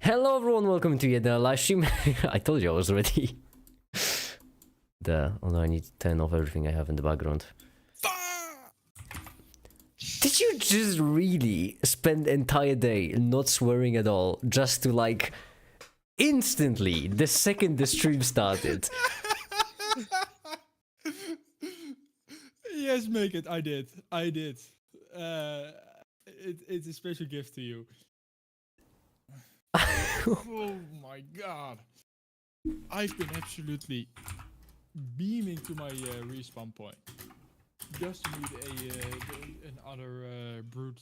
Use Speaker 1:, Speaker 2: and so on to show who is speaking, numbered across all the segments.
Speaker 1: Hello everyone, welcome to yet another live stream. I told you I was ready. Although I need to turn off everything I have in the background. Did you just really spend the entire day not swearing at all, just to like, instantly, the second the stream started?
Speaker 2: Yes, make it. I did. It's a special gift to you. Oh my god. I've been absolutely beaming to my respawn point. Just to meet another brute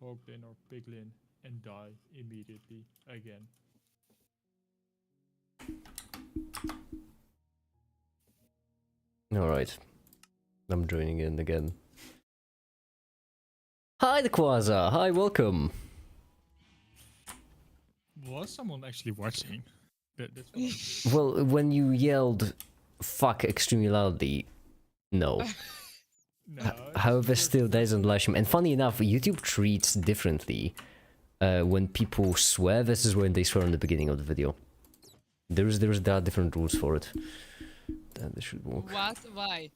Speaker 2: hoglin or piglin and die immediately again.
Speaker 1: Alright. I'm joining in again. Hi, the Quasar. Hi, welcome.
Speaker 2: Was someone actually watching? That's what
Speaker 1: Well, when you yelled fuck extremely loudly, no.
Speaker 2: no,
Speaker 1: However, still there is on the live stream. And funny enough, YouTube treats differently when people swear versus when they swear in the beginning of the video. There are different rules for it. This should work.
Speaker 3: What? Why?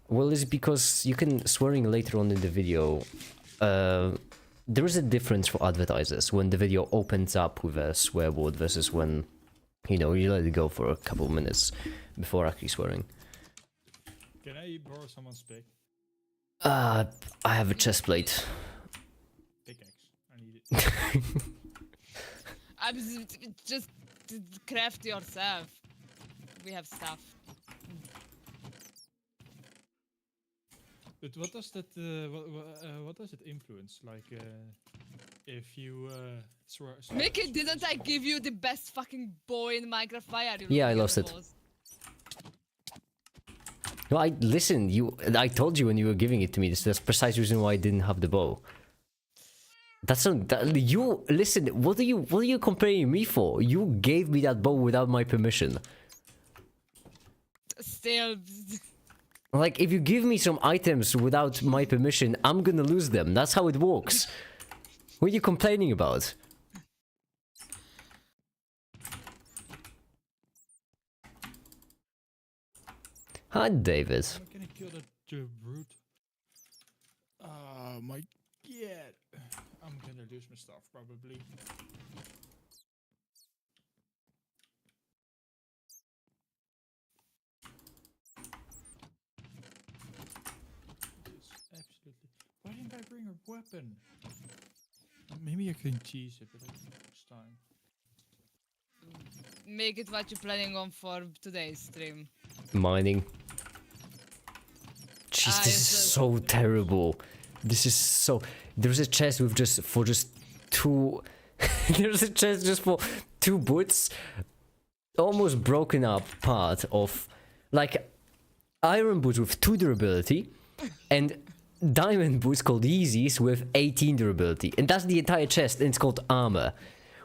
Speaker 1: Well, it's because you can swearing later on in the video. There is a difference for advertisers when the video opens up with a swear word versus when, you know, you let it go for a couple of minutes before actually swearing.
Speaker 2: Can I borrow someone's pick?
Speaker 1: I have a chest plate.
Speaker 2: Pickaxe. I need it.
Speaker 3: I'm just craft yourself. We have stuff.
Speaker 2: But what does that? What does it influence? Like, if you swear.
Speaker 3: Mickey, didn't I give you the best fucking bow in Minecraft Fire?
Speaker 1: Yeah, I lost it. No, listen. I told you when you were giving it to me. That's the precise reason why I didn't have the bow. That's not. You listen. What are you comparing me for? You gave me that bow without my permission.
Speaker 3: Still.
Speaker 1: Like, if you give me some items without my permission, I'm gonna lose them. That's how it works. What are you complaining about? Hi, David.
Speaker 2: I'm gonna kill that brute. Oh my god. I'm gonna lose my stuff probably. Absolutely. Why didn't I bring a weapon? Maybe I can cheese it, but I don't have much time.
Speaker 3: Make it what you're planning on for today's stream.
Speaker 1: Mining. Jeez, this is so terrible. This is so. There's a chest with just two. There's a chest just for 2 boots. Almost broken up part of, like, iron boots with 2 durability, and diamond boots called Yeezys with 18 durability, and that's the entire chest, and it's called armor.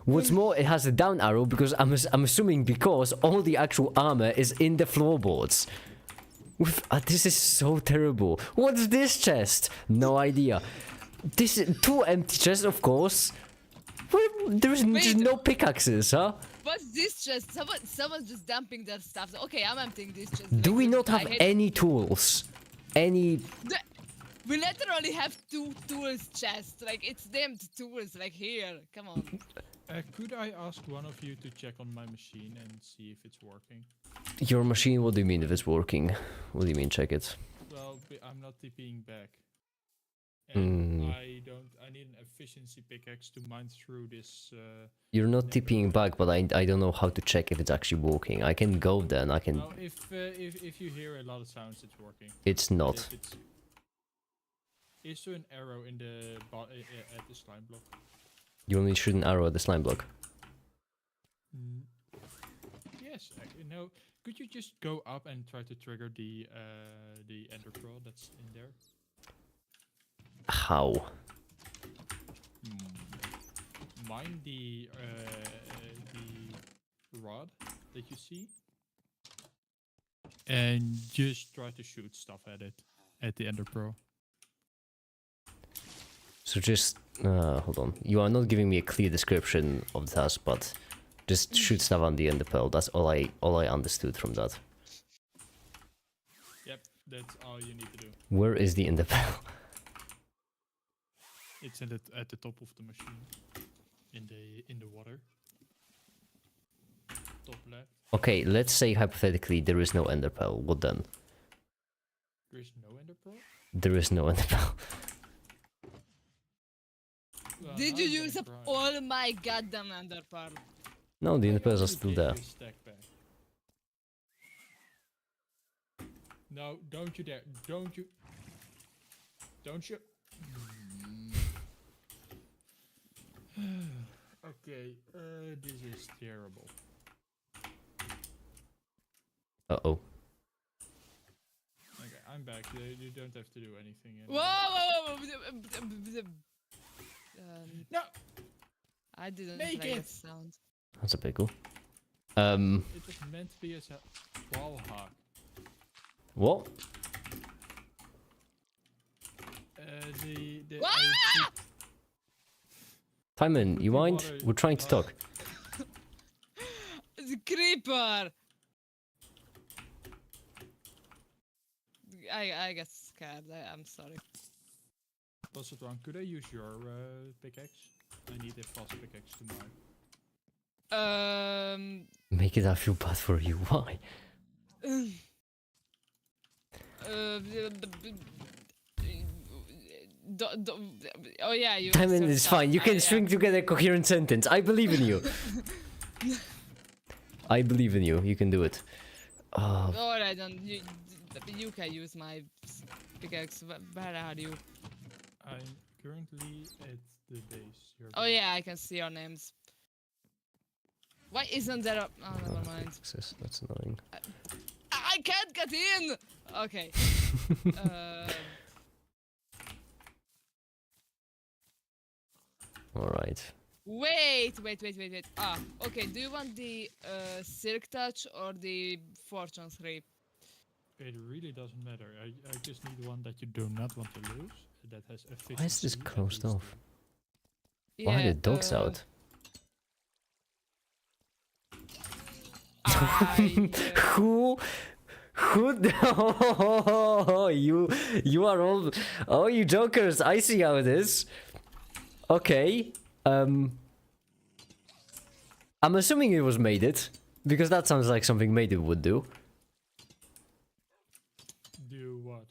Speaker 1: What's more, it has a down arrow because I'm assuming because all the actual armor is in the floorboards. This is so terrible. What's this chest? No idea. This is 2 empty chests, of course. There's no pickaxes, huh?
Speaker 3: What's this chest? Someone's just dumping their stuff. Okay, I'm emptying this chest.
Speaker 1: Do we not have any tools? Any...
Speaker 3: We literally have 2 tools chest. Like, it's damned tools. Like, here. Come on.
Speaker 2: Could I ask one of you to check on my machine and see if it's working?
Speaker 1: Your machine? What do you mean if it's working? What do you mean check it?
Speaker 2: Well, I'm not TPing back. And I need an efficiency pickaxe to mine through this.
Speaker 1: You're not TPing back, but I don't know how to check if it's actually working. I can go there and I can...
Speaker 2: No, if you hear a lot of sounds, it's working.
Speaker 1: It's not.
Speaker 2: Is there an arrow in the at the slime block?
Speaker 1: You only shoot an arrow at the slime block.
Speaker 2: Yes. No. Could you just go up and try to trigger the ender pearl that's in there?
Speaker 1: How?
Speaker 2: Mine the rod that you see, and just try to shoot stuff at it at the ender pearl.
Speaker 1: So just hold on. You are not giving me a clear description of the task, but just shoot stuff on the ender pearl. That's all I understood from that.
Speaker 2: Yep, that's all you need to do.
Speaker 1: Where is the ender pearl?
Speaker 2: It's at the top of the machine, in the water. Top left.
Speaker 1: Okay, let's say hypothetically there is no ender pearl. What then?
Speaker 2: There is no ender pearl.
Speaker 1: There is no ender pearl.
Speaker 2: Well,
Speaker 3: Did
Speaker 2: now
Speaker 3: you
Speaker 2: I'm gonna
Speaker 3: use up
Speaker 2: cry.
Speaker 3: all my goddamn ender pearl?
Speaker 1: No, the ender pearls are
Speaker 2: You
Speaker 1: still
Speaker 2: gave
Speaker 1: there.
Speaker 2: this stack back. No, don't you dare! Don't you! Don't you! Okay, this is terrible.
Speaker 1: Uh-oh.
Speaker 2: Okay, I'm back. You don't have to do anything
Speaker 3: Whoa,
Speaker 2: anymore.
Speaker 3: whoa, whoa.
Speaker 2: No!
Speaker 3: I didn't
Speaker 2: Make
Speaker 3: play
Speaker 2: it.
Speaker 3: that sound.
Speaker 1: That's a bit cool.
Speaker 2: It was meant to be as a wall hawk.
Speaker 1: What?
Speaker 2: The
Speaker 3: Ah!
Speaker 1: Timon, you mind?
Speaker 2: water-
Speaker 1: We're trying to talk.
Speaker 3: The creeper! I get scared. I'm sorry.
Speaker 2: Was it wrong? Could I use your pickaxe? I need a fast pickaxe tomorrow.
Speaker 1: Make it I feel bad for you. Why?
Speaker 3: Oh yeah, you.
Speaker 1: Timon,
Speaker 3: sort
Speaker 1: it's
Speaker 3: of-
Speaker 1: fine. You can
Speaker 3: yeah.
Speaker 1: string together a coherent sentence. I believe in you. I believe in you. You can do it. Oh,
Speaker 3: Alright, then you can use my pickaxe. Where are you?
Speaker 2: I'm currently at the base. Your
Speaker 3: Oh
Speaker 2: base.
Speaker 3: yeah, I can see your names. Why isn't there a... Oh, never mind.
Speaker 1: success. That's annoying.
Speaker 3: I can't get in! Okay.
Speaker 1: All right.
Speaker 3: Wait. Ah, okay. Do you want the Silk Touch or the Fortune 3?
Speaker 2: It really doesn't matter. I just need one that you do not want to lose. That has efficiency.
Speaker 1: Why is this
Speaker 2: at
Speaker 1: closed
Speaker 2: least
Speaker 1: off? Why are the dogs out? Who? Oh, you are all. Oh, you jokers! I see how it is. Okay. I'm assuming it was made it because that sounds like something made it would do.
Speaker 2: Do what?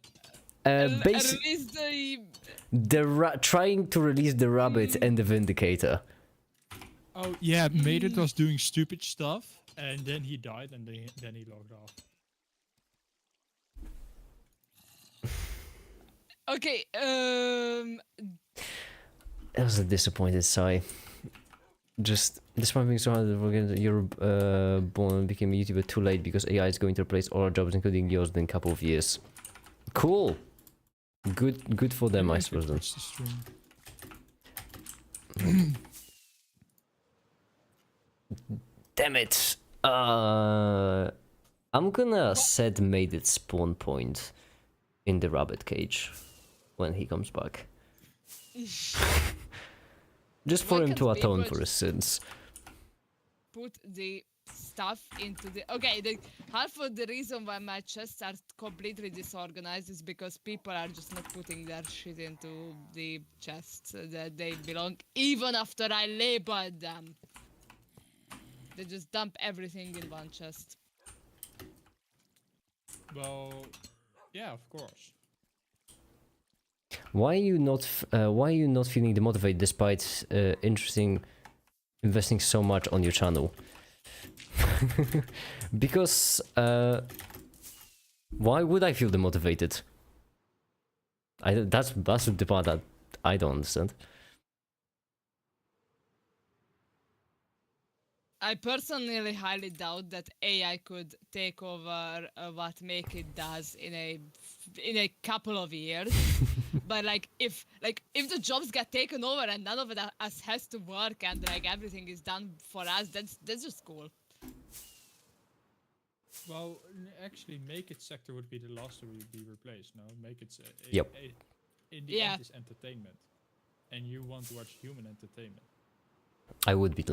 Speaker 1: Basically,
Speaker 3: Release the...
Speaker 1: trying to release the rabbit and the vindicator.
Speaker 2: Oh yeah, Mated was doing stupid stuff, and then he died, and then he logged off.
Speaker 3: Okay,
Speaker 1: That was a disappointed sigh. Just despite being so hard, you're born and became a YouTuber too late because AI is going to replace all our jobs, including yours, in a couple of years. Cool. Good for them,
Speaker 2: Maybe
Speaker 1: I
Speaker 2: I should
Speaker 1: suppose. Then.
Speaker 2: switch the stream.
Speaker 1: Damn it. I'm gonna set made it spawn point in the rabbit cage when he comes back. Just for
Speaker 3: Why
Speaker 1: him
Speaker 3: can't
Speaker 1: to atone
Speaker 3: people
Speaker 1: for his sins.
Speaker 3: put the stuff into the... Okay, the half of the reason why my chests are completely disorganized is because people are just not putting their shit into the chests that they belong, even after I labeled them. They just dump everything in one chest.
Speaker 2: Well, yeah, of course.
Speaker 1: Why are you not feeling demotivated despite investing so much on your channel? Because why would I feel demotivated? That's the part that I don't understand.
Speaker 3: I personally highly doubt that AI could take over what Make It does in a couple of years. But if the jobs get taken over and none of us has to work and everything is done for us, that's just cool.
Speaker 2: Well, actually, Make It sector would be the last to be replaced. No, Make It.
Speaker 1: Yep.
Speaker 2: In the
Speaker 3: Yeah.
Speaker 2: end, is entertainment, and you want to watch human entertainment.
Speaker 1: I would be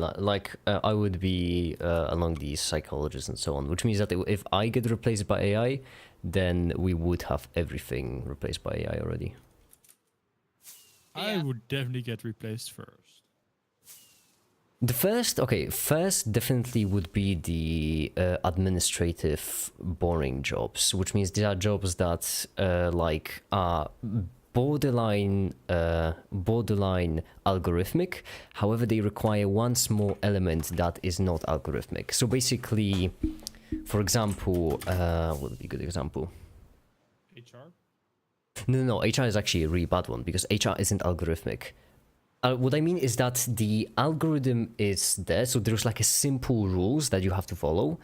Speaker 1: I would be along these psychologists and so on, which means that if I get replaced by AI, then we would have everything replaced by AI already.
Speaker 2: I would definitely get replaced first.
Speaker 1: The first definitely would be the administrative boring jobs, which means these are jobs that like are borderline algorithmic. However, they require one small element that is not algorithmic. So basically, for example, what would be a good example?
Speaker 2: HR?
Speaker 1: No, HR is actually a really bad one because HR isn't algorithmic. What I mean is that the algorithm is there, so there's like a simple rules that you have to follow.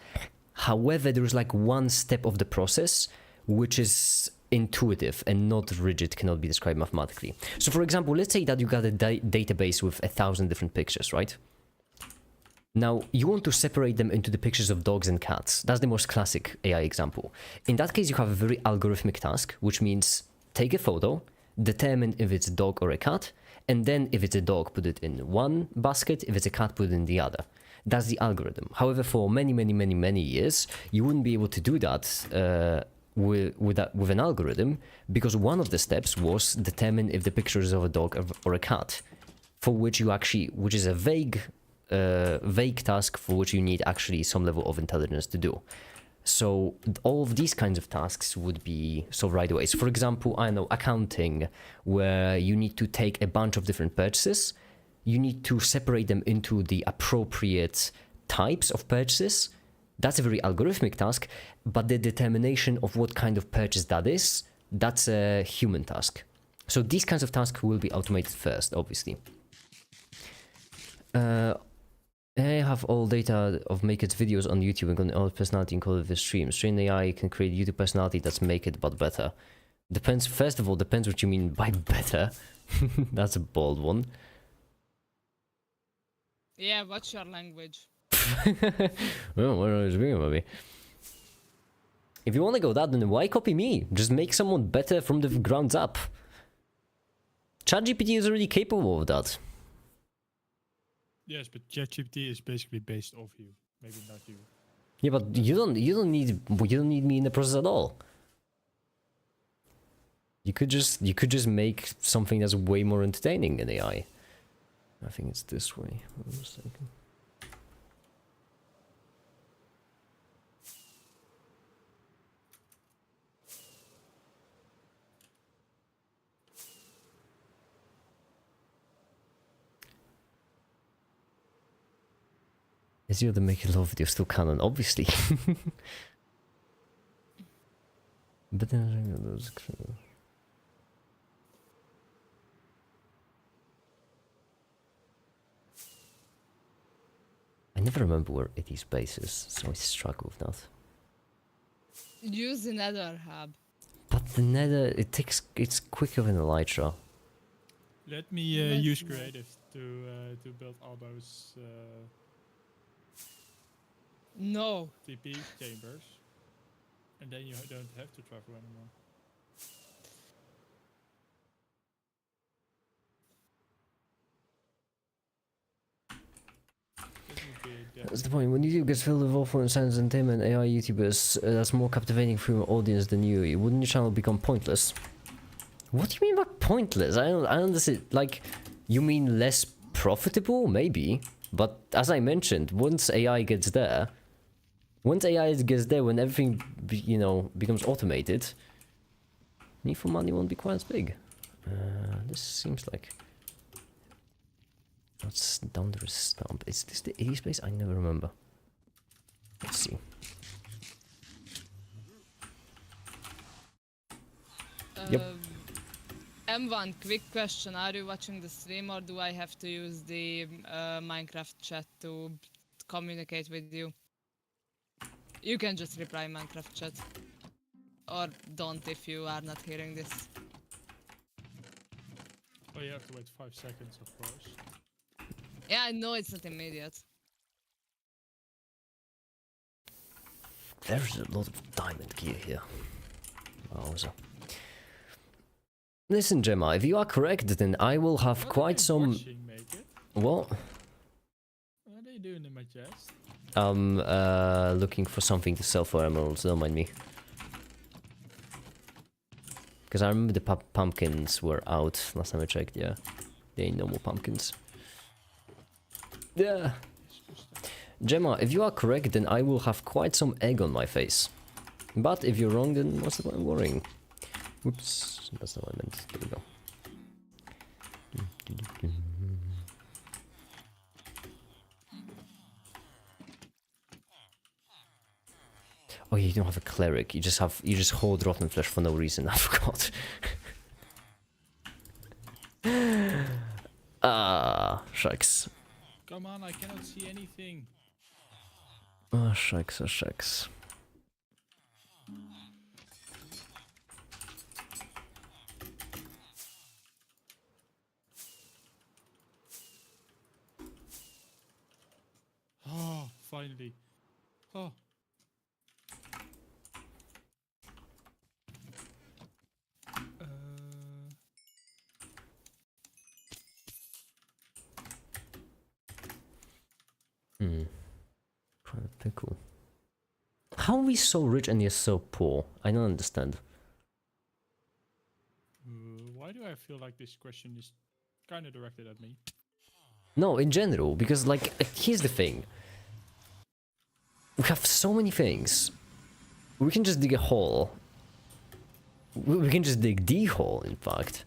Speaker 1: However, there's like one step of the process which is intuitive and not rigid, cannot be described mathematically. So for example, let's say that you got a database with 1,000 different pictures, right? Now, you want to separate them into the pictures of dogs and cats. That's the most classic AI example. In that case, you have a very algorithmic task, which means take a photo, determine if it's a dog or a cat, and then if it's a dog, put it in one basket, if it's a cat, put it in the other. That's the algorithm. However, for many years, you wouldn't be able to do that with an algorithm, because one of the steps was determine if the picture is of a dog or a cat, for which which is a vague task for which you need actually some level of intelligence to do. So all of these kinds of tasks would be solved right away. So for example, I know accounting, where you need to take a bunch of different purchases, you need to separate them into the appropriate types of purchases. That's a very algorithmic task, but the determination of what kind of purchase that is, that's a human task. So these kinds of tasks will be automated first, obviously. I have all data of Make It videos on YouTube and all personality encoded with the stream. Train AI can create YouTube personality that's Make It but better. Depends, first of all, depends what you mean by better. That's a bold one.
Speaker 3: Yeah, what's your language?
Speaker 1: Well, what are you doing, maybe? If you want to go that, then why copy me? Just make someone better from the ground up. ChatGPT is already capable of that.
Speaker 2: Yes, but ChatGPT is basically based off you. Maybe not you.
Speaker 1: Yeah, but you don't need me in the process at all. You could just make something that's way more entertaining in AI. I think it's this way. Hold on a second. Is the Make It Love video still canon? Obviously. But then I never remember where it is bases, so I struggle with that.
Speaker 3: Use the Nether hub.
Speaker 1: But the Nether, it's quicker than Elytra.
Speaker 2: Let me use creative to build all those
Speaker 3: No.
Speaker 2: TP chambers, and then you don't have to travel anymore.
Speaker 1: That's the point. When YouTube gets filled with awful and science entertainment, AI YouTubers that's more captivating for your audience than you, wouldn't your channel become pointless? What do you mean by pointless? I don't understand. Like, you mean less profitable? Maybe. But as I mentioned, once AI gets there, when everything, becomes automated, need for money won't be quite as big. This seems like... That's down to the stump. Is this the A space? I never remember. Let's see. Yep.
Speaker 3: M1, quick question. Are you watching the stream or do I have to use the Minecraft chat to communicate with you? You can just reply Minecraft chat. Or don't if you are not hearing this.
Speaker 2: Oh, you have to wait 5 seconds, of course.
Speaker 3: Yeah, I know it's not immediate.
Speaker 1: There's a lot of diamond gear here. Wowza. Listen, Gemma, if you are correct, then I will have
Speaker 2: What
Speaker 1: quite
Speaker 2: are they
Speaker 1: some...
Speaker 2: watching, make it?
Speaker 1: What?
Speaker 2: What are they doing in my chest?
Speaker 1: Looking for something to sell for emeralds, don't mind me. Because I remember the pumpkins were out last time I checked, yeah. There ain't no more pumpkins. Yeah. Gemma, if you are correct, then I will have quite some egg on my face. But if you're wrong, then what's the point of worrying? Oops, that's not what I meant. There we go. Oh, you don't have a cleric. You just hold rotten flesh for no reason. I forgot. Shucks.
Speaker 2: Come on, I cannot see anything.
Speaker 1: Oh, shucks, oh, shucks.
Speaker 2: Oh, finally. Oh.
Speaker 1: Quite a pickle. How are we so rich and yet so poor? I don't understand.
Speaker 2: Why do I feel like this question is kind of directed at me?
Speaker 1: No, in general, because like, here's the thing. We have so many things. We can just dig a hole. We can just dig the hole, in fact.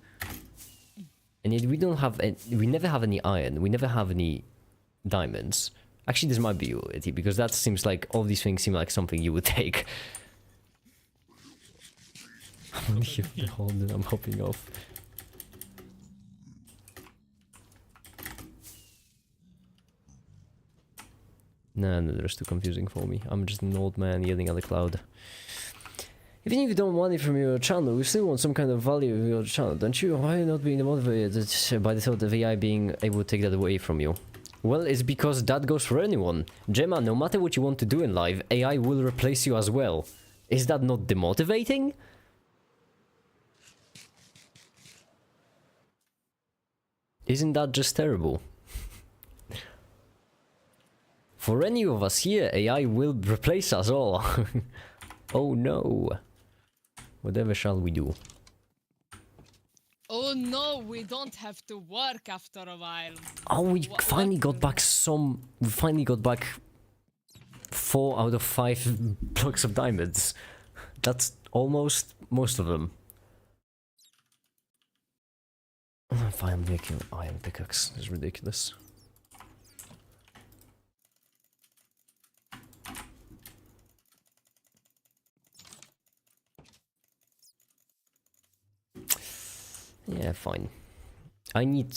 Speaker 1: And yet we don't have any, we never have any iron, we never have any diamonds. Actually, this might be it, because that seems like, all these things seem like something you would take. I'm gonna hit the hole that I'm hopping off. Nah, no, that's too confusing for me. I'm just an old man yelling at the cloud. Even if you don't want it from your channel, you still want some kind of value of your channel, don't you? Why are you not being motivated by the thought of AI being able to take that away from you? Well, it's because that goes for anyone. Gemma, no matter what you want to do in life, AI will replace you as well. Is that not demotivating? Isn't that just terrible? For any of us here, AI will replace us all. Oh no. Whatever shall we do?
Speaker 3: Oh no, we don't have to work after a while.
Speaker 1: Oh, we finally got back some... We finally got back 4 out of 5 blocks of diamonds. That's almost most of them. I'm finally making iron pickaxe. It's ridiculous. Yeah, fine. I need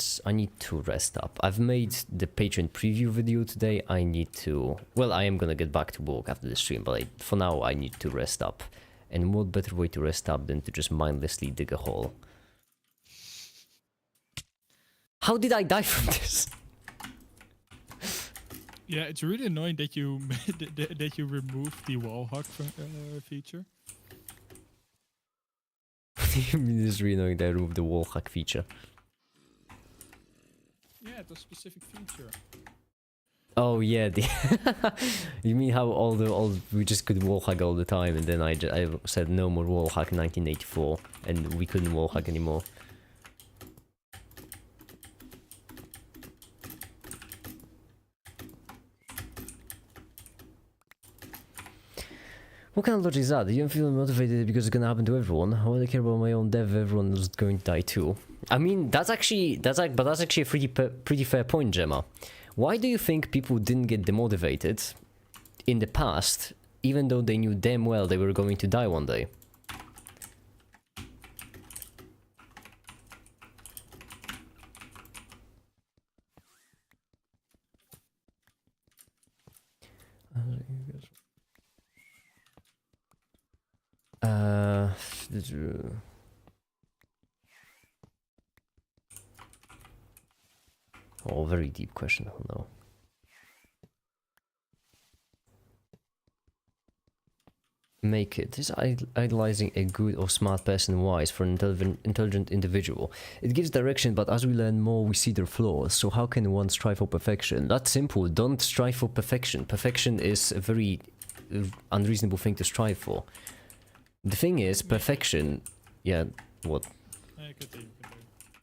Speaker 1: to rest up. I've made the Patreon preview video today. I need to... Well, I am gonna get back to work after the stream, but for now I need to rest up. And what better way to rest up than to just mindlessly dig a hole? How did I die from this?
Speaker 2: Yeah, it's really annoying that you that you removed the wall hack feature.
Speaker 1: What do you mean it's really annoying that I removed the wall hack feature?
Speaker 2: Yeah, it's a specific feature.
Speaker 1: Oh yeah, the you mean how we just could wall hack all the time, and then I said no more wall hack 1984, and we couldn't wall hack anymore. What kind of logic is that? You don't feel motivated because it's gonna happen to everyone. Why do I care about my own death? Everyone's going to die too. I mean, that's actually a pretty fair point, Gemma. Why do you think people didn't get demotivated in the past, even though they knew damn well they were going to die one day? Oh, very deep question. Oh no. Make it. Is idolizing a good or smart person wise for an intelligent individual? It gives direction, but as we learn more, we see their flaws. So how can one strive for perfection? That's simple. Don't strive for perfection. Perfection is a very unreasonable thing to strive for. The thing is, perfection... Yeah, what?
Speaker 2: Continue.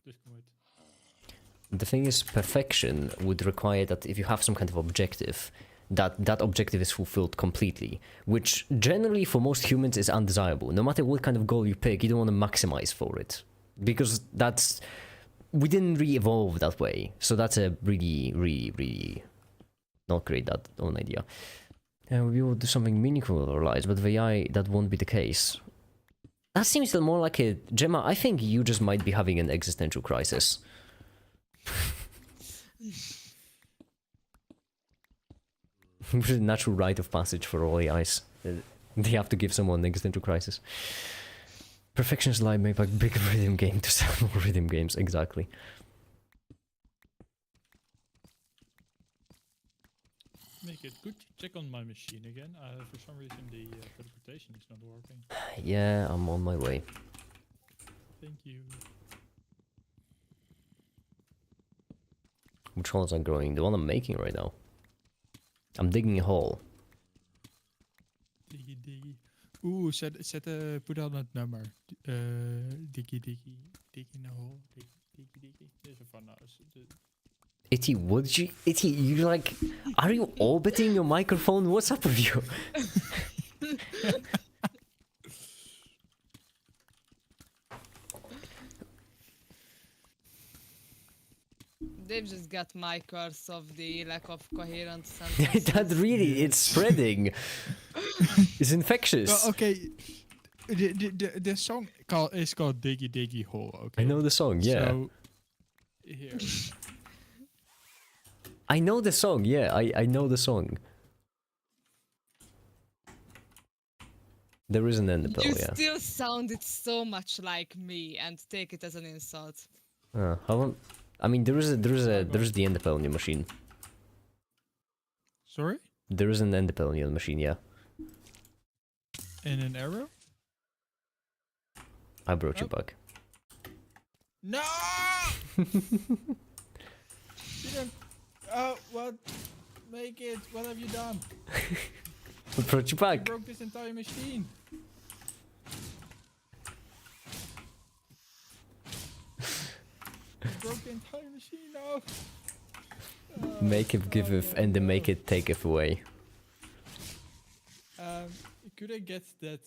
Speaker 2: Just come with.
Speaker 1: The thing is, perfection would require that if you have some kind of objective, that objective is fulfilled completely, which generally for most humans is undesirable. No matter what kind of goal you pick, you don't want to maximize for it, because that's... we didn't re-evolve that way, so that's a really not great that own idea. We will do something meaningful with our lives, but with AI that won't be the case. That seems more like a... Gemma, I think you just might be having an existential crisis. It's a natural rite of passage for all AIs. They have to give someone an existential crisis. Perfectionist lie make a big rhythm game to sell more rhythm games, exactly.
Speaker 2: Make it. Could you check on my machine again? For some reason the teleportation is not working.
Speaker 1: Yeah, I'm on my way.
Speaker 2: Thank you.
Speaker 1: Which ones are growing? The one I'm making right now. I'm digging a hole.
Speaker 2: Diggy. Oeh, put on dat nummer. Diggy in a hole. Diggy. Deze van nou.
Speaker 1: Itty, what did you... Itty, you like... Are you orbiting your microphone? What's up with you?
Speaker 3: They've just got my curse of the lack of coherent sentences.
Speaker 1: That really, it's spreading. It's infectious.
Speaker 2: Well, okay. The song is called Diggy Hole. Okay.
Speaker 1: I know the song, yeah.
Speaker 2: So, here.
Speaker 1: I know the song, yeah. I know the song. There is an end
Speaker 3: You
Speaker 1: yeah.
Speaker 3: still sounded so much like me, and take it as an insult.
Speaker 1: How long? I mean, there is the end on your machine.
Speaker 2: Sorry?
Speaker 1: There is an end on your machine, yeah.
Speaker 2: And an arrow?
Speaker 1: I brought you back.
Speaker 2: No! Didn't. Oh, what? Make it. What have you done?
Speaker 1: I brought you
Speaker 2: You
Speaker 1: back.
Speaker 2: broke this entire machine. You broke the entire machine. No.
Speaker 1: Make it giveth and then make it taketh away.
Speaker 2: Could I get that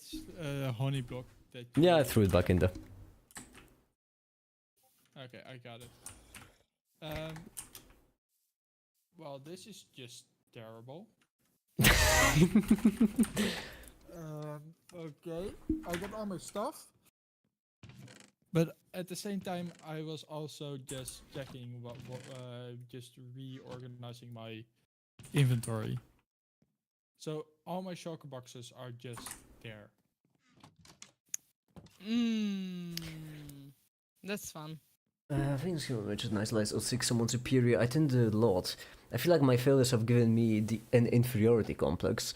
Speaker 2: honey block? That
Speaker 1: Yeah, I threw it back in there.
Speaker 2: Okay, I got it. Well, this is just terrible. Okay, I got all my stuff. But at the same time, I was also just checking just reorganizing my inventory. So all my shulker boxes are just there.
Speaker 3: That's fun.
Speaker 1: I think it's which is nice lies or seek someone superior. I tend to a lot. I feel like my failures have given me an inferiority complex.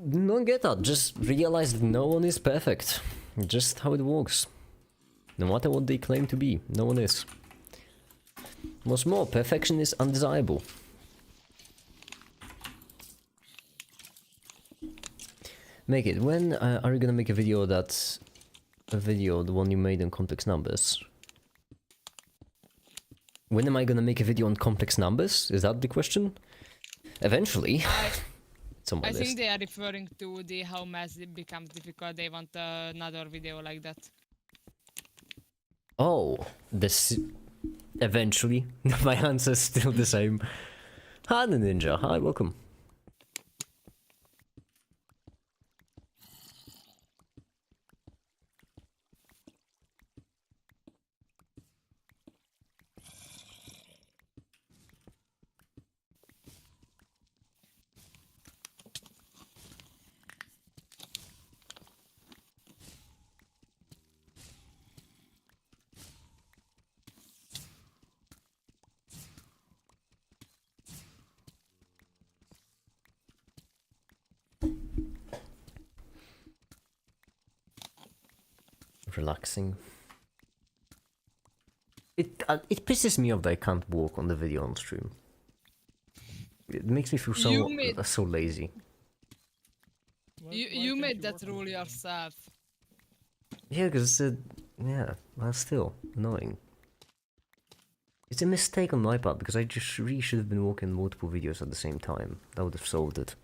Speaker 1: Don't get that. Just realize that no one is perfect. Just how it works. No matter what they claim to be, no one is. What's more, perfection is undesirable. Make it. When are you gonna make a video that's... the one you made on complex numbers? When am I gonna make a video on complex numbers? Is that the question? Eventually. It's on my
Speaker 3: I
Speaker 1: list.
Speaker 3: think they are referring to the how math becomes difficult. They want another video like that.
Speaker 1: Oh, this... Eventually. My answer's still the same. Hi, the ninja. Hi, welcome. relaxing. It pisses me off that I can't walk on the video on stream. It makes me feel so lazy.
Speaker 3: You made that rule yourself.
Speaker 1: Yeah, because yeah, well, still annoying. It's a mistake on my part because I just really should have been walking multiple videos at the same time. That would have solved it.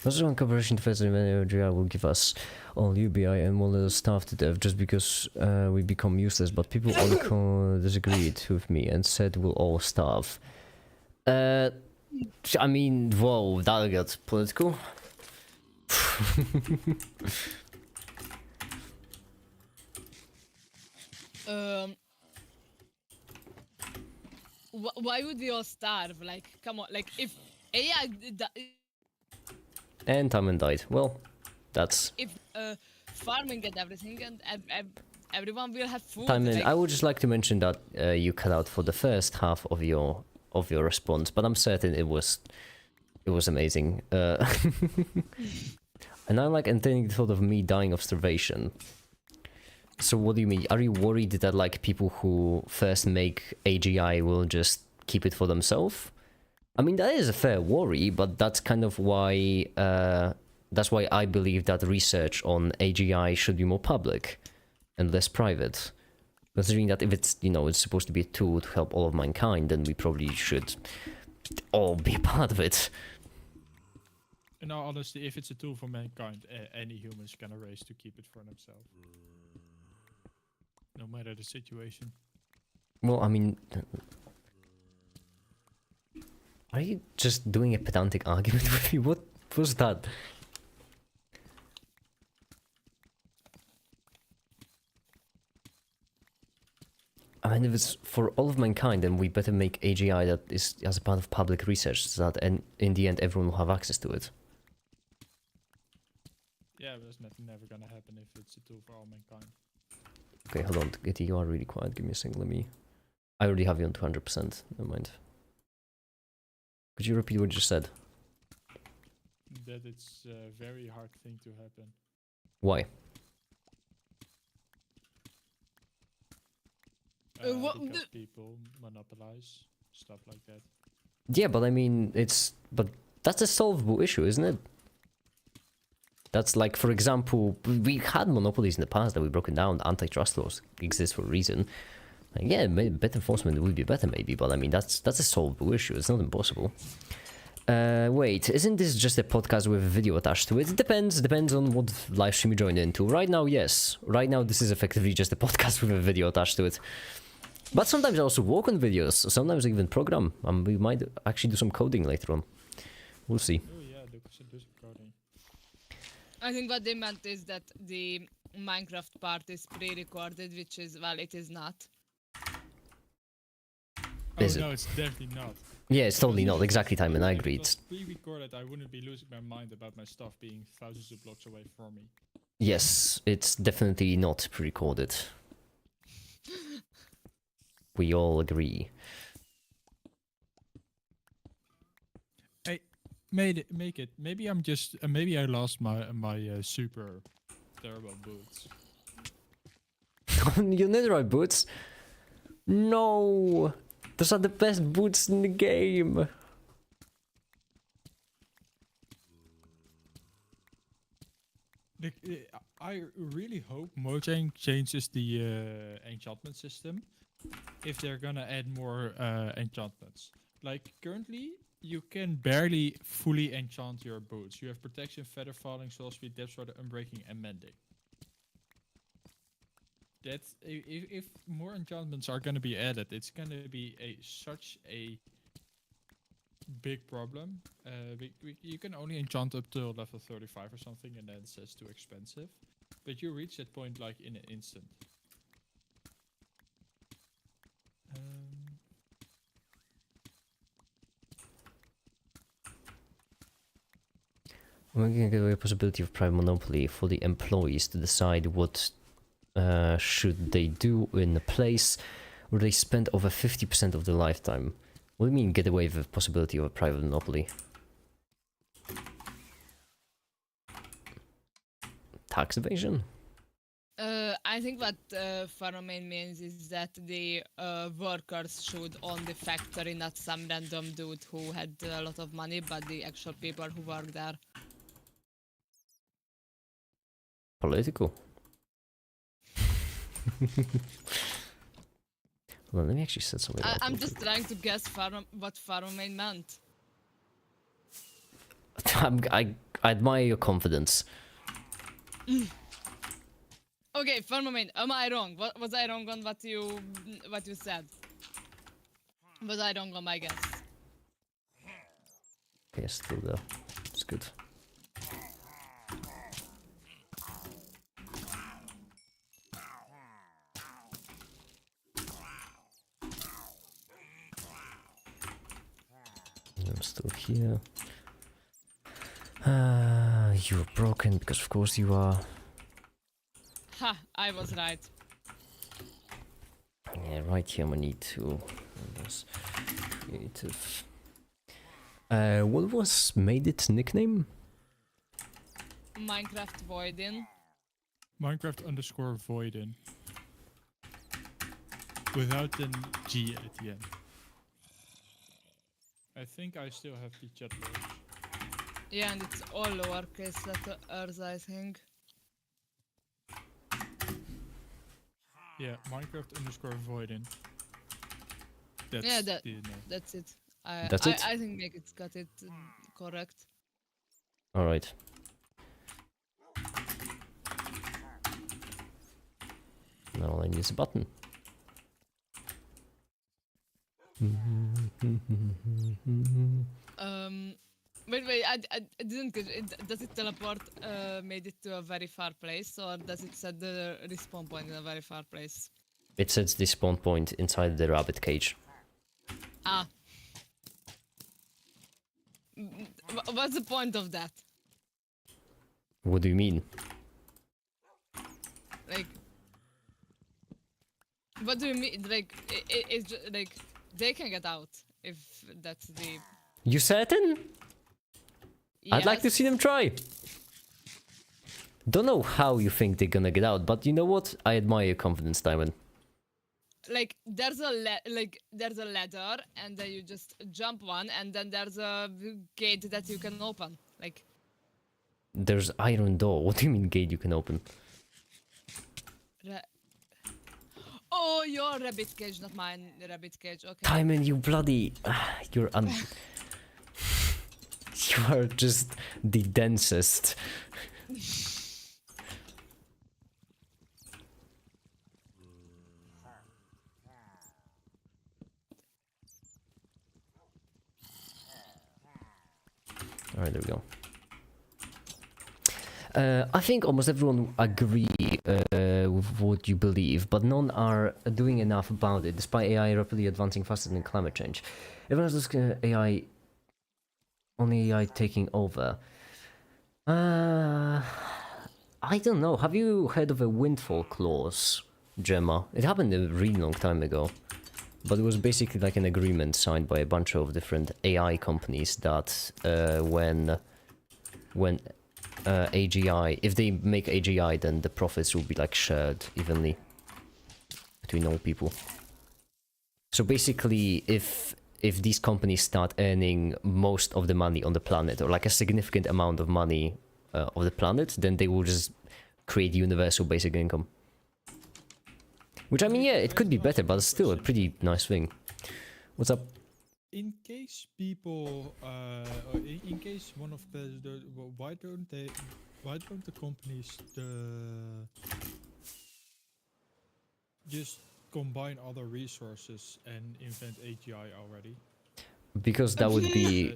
Speaker 1: What's one cooperation to first GR will give us all UBI and one little staff to dev just because we become useless, but people all disagreed with me and said we'll all starve. I mean, whoa, that got political.
Speaker 3: Why would we all starve? Like, come on, like if AI
Speaker 1: And Taman died. Well, that's...
Speaker 3: if farming and everything and everyone will have food.
Speaker 1: Taman,
Speaker 3: like,
Speaker 1: I would just like to mention that you cut out for the first half of your response, but I'm certain it was amazing. And I like entertaining the thought of me dying of starvation. So what do you mean? Are you worried that like people who first make AGI will just keep it for themselves? I mean, that is a fair worry, but that's kind of why I believe that research on AGI should be more public and less private. Considering that if it's, it's supposed to be a tool to help all of mankind, then we probably should all be a part of it.
Speaker 2: In all honesty, if it's a tool for mankind, any humans can raise to keep it for themselves. No matter the situation.
Speaker 1: Well, I mean... Are you just doing a pedantic argument with me? What was that? I mean, if it's for all of mankind, then we better make AGI that is as a part of public research, so that in the end everyone will have access to it.
Speaker 2: Yeah, but that's never gonna happen if it's a tool for all mankind.
Speaker 1: Okay, hold on, Gitty, you are really quiet. Give me a second, I already have you on 200%, never mind. Could you repeat what you just said?
Speaker 2: That it's a very hard thing to happen.
Speaker 1: Why?
Speaker 2: Because people monopolize stuff like that.
Speaker 1: Yeah, but I mean, but that's a solvable issue, isn't it? That's like, for example, we had monopolies in the past that we've broken down. Antitrust laws exist for a reason. Like, yeah, better enforcement would be better maybe, but I mean, that's a solvable issue. It's not impossible. Wait, isn't this just a podcast with a video attached to it? It depends on what live stream you join into. Right now, yes. Right now, this is effectively just a podcast with a video attached to it. But sometimes I also work on videos. Sometimes I even program. We might actually do some coding later on. We'll see.
Speaker 2: Oh yeah, do some coding.
Speaker 3: I think what they meant is that the Minecraft part is pre-recorded, which is, well, it is not.
Speaker 1: Is
Speaker 2: no,
Speaker 1: it?
Speaker 2: It's definitely not.
Speaker 1: Yeah, it's totally not. Exactly, Time, and I agree.
Speaker 2: If it was pre-recorded, I wouldn't be losing my mind about my stuff being thousands of blocks away from me.
Speaker 1: Yes, it's definitely not pre-recorded. We all agree.
Speaker 2: Hey, make it. Maybe I'm just. Maybe I lost my super terrible boots.
Speaker 1: Your netherite boots? No! Those are the best boots in the game!
Speaker 2: I really hope Mojang changes the enchantment system if they're gonna add more enchantments. Like currently, you can barely fully enchant your boots. You have protection, feather falling, soul speed, depth sword, unbreaking, and mending. That's if more enchantments are gonna be added, it's gonna be such a big problem. You can only enchant up to level 35 or something, and then it says too expensive. But you reach that point like in an instant.
Speaker 1: We're going to give away a possibility of private monopoly for the employees to decide what should they do in a place where they spend over 50% of their lifetime? What do you mean get away with the possibility of a private monopoly? Tax evasion?
Speaker 3: I think what Pheromane means is that the workers should own the factory, not some random dude who had a lot of money, but the actual people who work there.
Speaker 1: Political. Well, let me actually set something up.
Speaker 3: I'm just trying to guess what Pheromane meant.
Speaker 1: I admire your confidence.
Speaker 3: Okay, Pheromane, am I wrong? Was I wrong on what you said? Was I wrong on my guess?
Speaker 1: Okay, still there. It's good. I'm still here. You're broken because of course you are.
Speaker 3: Ha! I was right.
Speaker 1: Yeah, right here I need to. Creative. What was made its nickname?
Speaker 3: Minecraft Voidin.
Speaker 2: Minecraft_Voidin. Without an G at the end. I think I still have the chat box.
Speaker 3: Yeah, and it's all lowercase letters, I think.
Speaker 2: Yeah, Minecraft_Voidin. That's
Speaker 3: Yeah,
Speaker 2: the name.
Speaker 3: that's it.
Speaker 1: That's it?
Speaker 3: I think Meg it's got it correct.
Speaker 1: Alright. Now all I need is a button.
Speaker 3: Wait, I didn't get it. Does it teleport made it to a very far place, or does it set the respawn point in a very far place?
Speaker 1: It sets the spawn point inside the rabbit cage.
Speaker 3: Ah. What's the point of that?
Speaker 1: What do you mean?
Speaker 3: Like, what do you mean? Like, it's like they can get out if that's the.
Speaker 1: You certain? I'd like to see them try. Don't know how you think they're gonna get out, but you know what? I admire your confidence, Diamond.
Speaker 3: Like there's a ladder, and then you just jump one, and then there's a gate that you can open. Like
Speaker 1: There's iron door. What do you mean gate you can open?
Speaker 3: oh, your rabbit cage, not mine. Rabbit cage. Okay.
Speaker 1: Diamond, you bloody... You are just the densest. Alright, there we go. I think almost everyone agree with what you believe, but none are doing enough about it, despite AI rapidly advancing faster than climate change. Everyone's just AI... Only AI taking over. I don't know. Have you heard of a windfall clause, Gemma? It happened a really long time ago. But it was basically like an agreement signed by a bunch of different AI companies that when AGI, if they make AGI, then the profits will be like shared evenly between all people. So basically, if these companies start earning most of the money on the planet, or like a significant amount of money of the planet, then they will just create universal basic income. Which, I mean, yeah, it could be better, but it's still a pretty nice thing. What's up?
Speaker 2: In case people, in case one of the why don't the companies just combine other resources and invent AGI already?
Speaker 1: Because that would be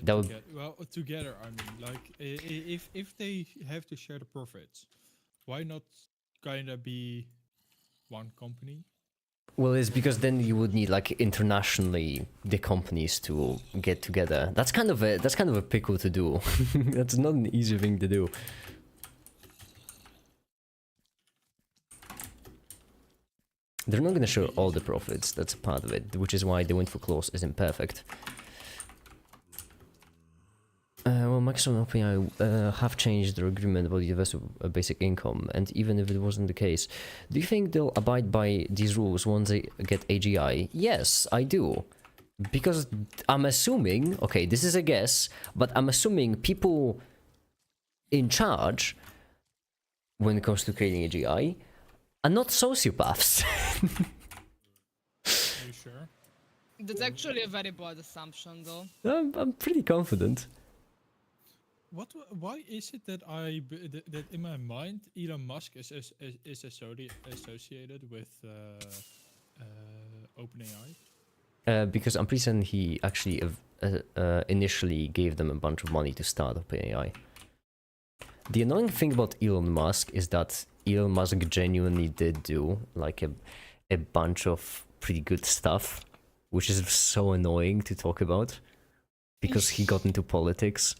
Speaker 2: together. I mean, like if they have to share the profits, why not kind of be one company?
Speaker 1: Well, it's because then you would need like internationally the companies to get together. That's kind of a pickle to do. That's not an easy thing to do. They're not gonna show all the profits, that's a part of it, which is why the windfall clause is imperfect. Well, Microsoft and OpenAI have changed their agreement about universal basic income, and even if it wasn't the case, do you think they'll abide by these rules once they get AGI? Yes, I do. Because I'm assuming, okay, this is a guess, but I'm assuming people in charge, when it comes to creating AGI, are not sociopaths.
Speaker 2: Are you sure?
Speaker 3: That's actually a very bold assumption, though.
Speaker 1: I'm pretty confident.
Speaker 2: Why is it that that in my mind Elon Musk is associated with OpenAI?
Speaker 1: Because I'm pretty certain he actually initially gave them a bunch of money to start OpenAI. The annoying thing about Elon Musk is that Elon Musk genuinely did do like a bunch of pretty good stuff, which is so annoying to talk about because he got into politics.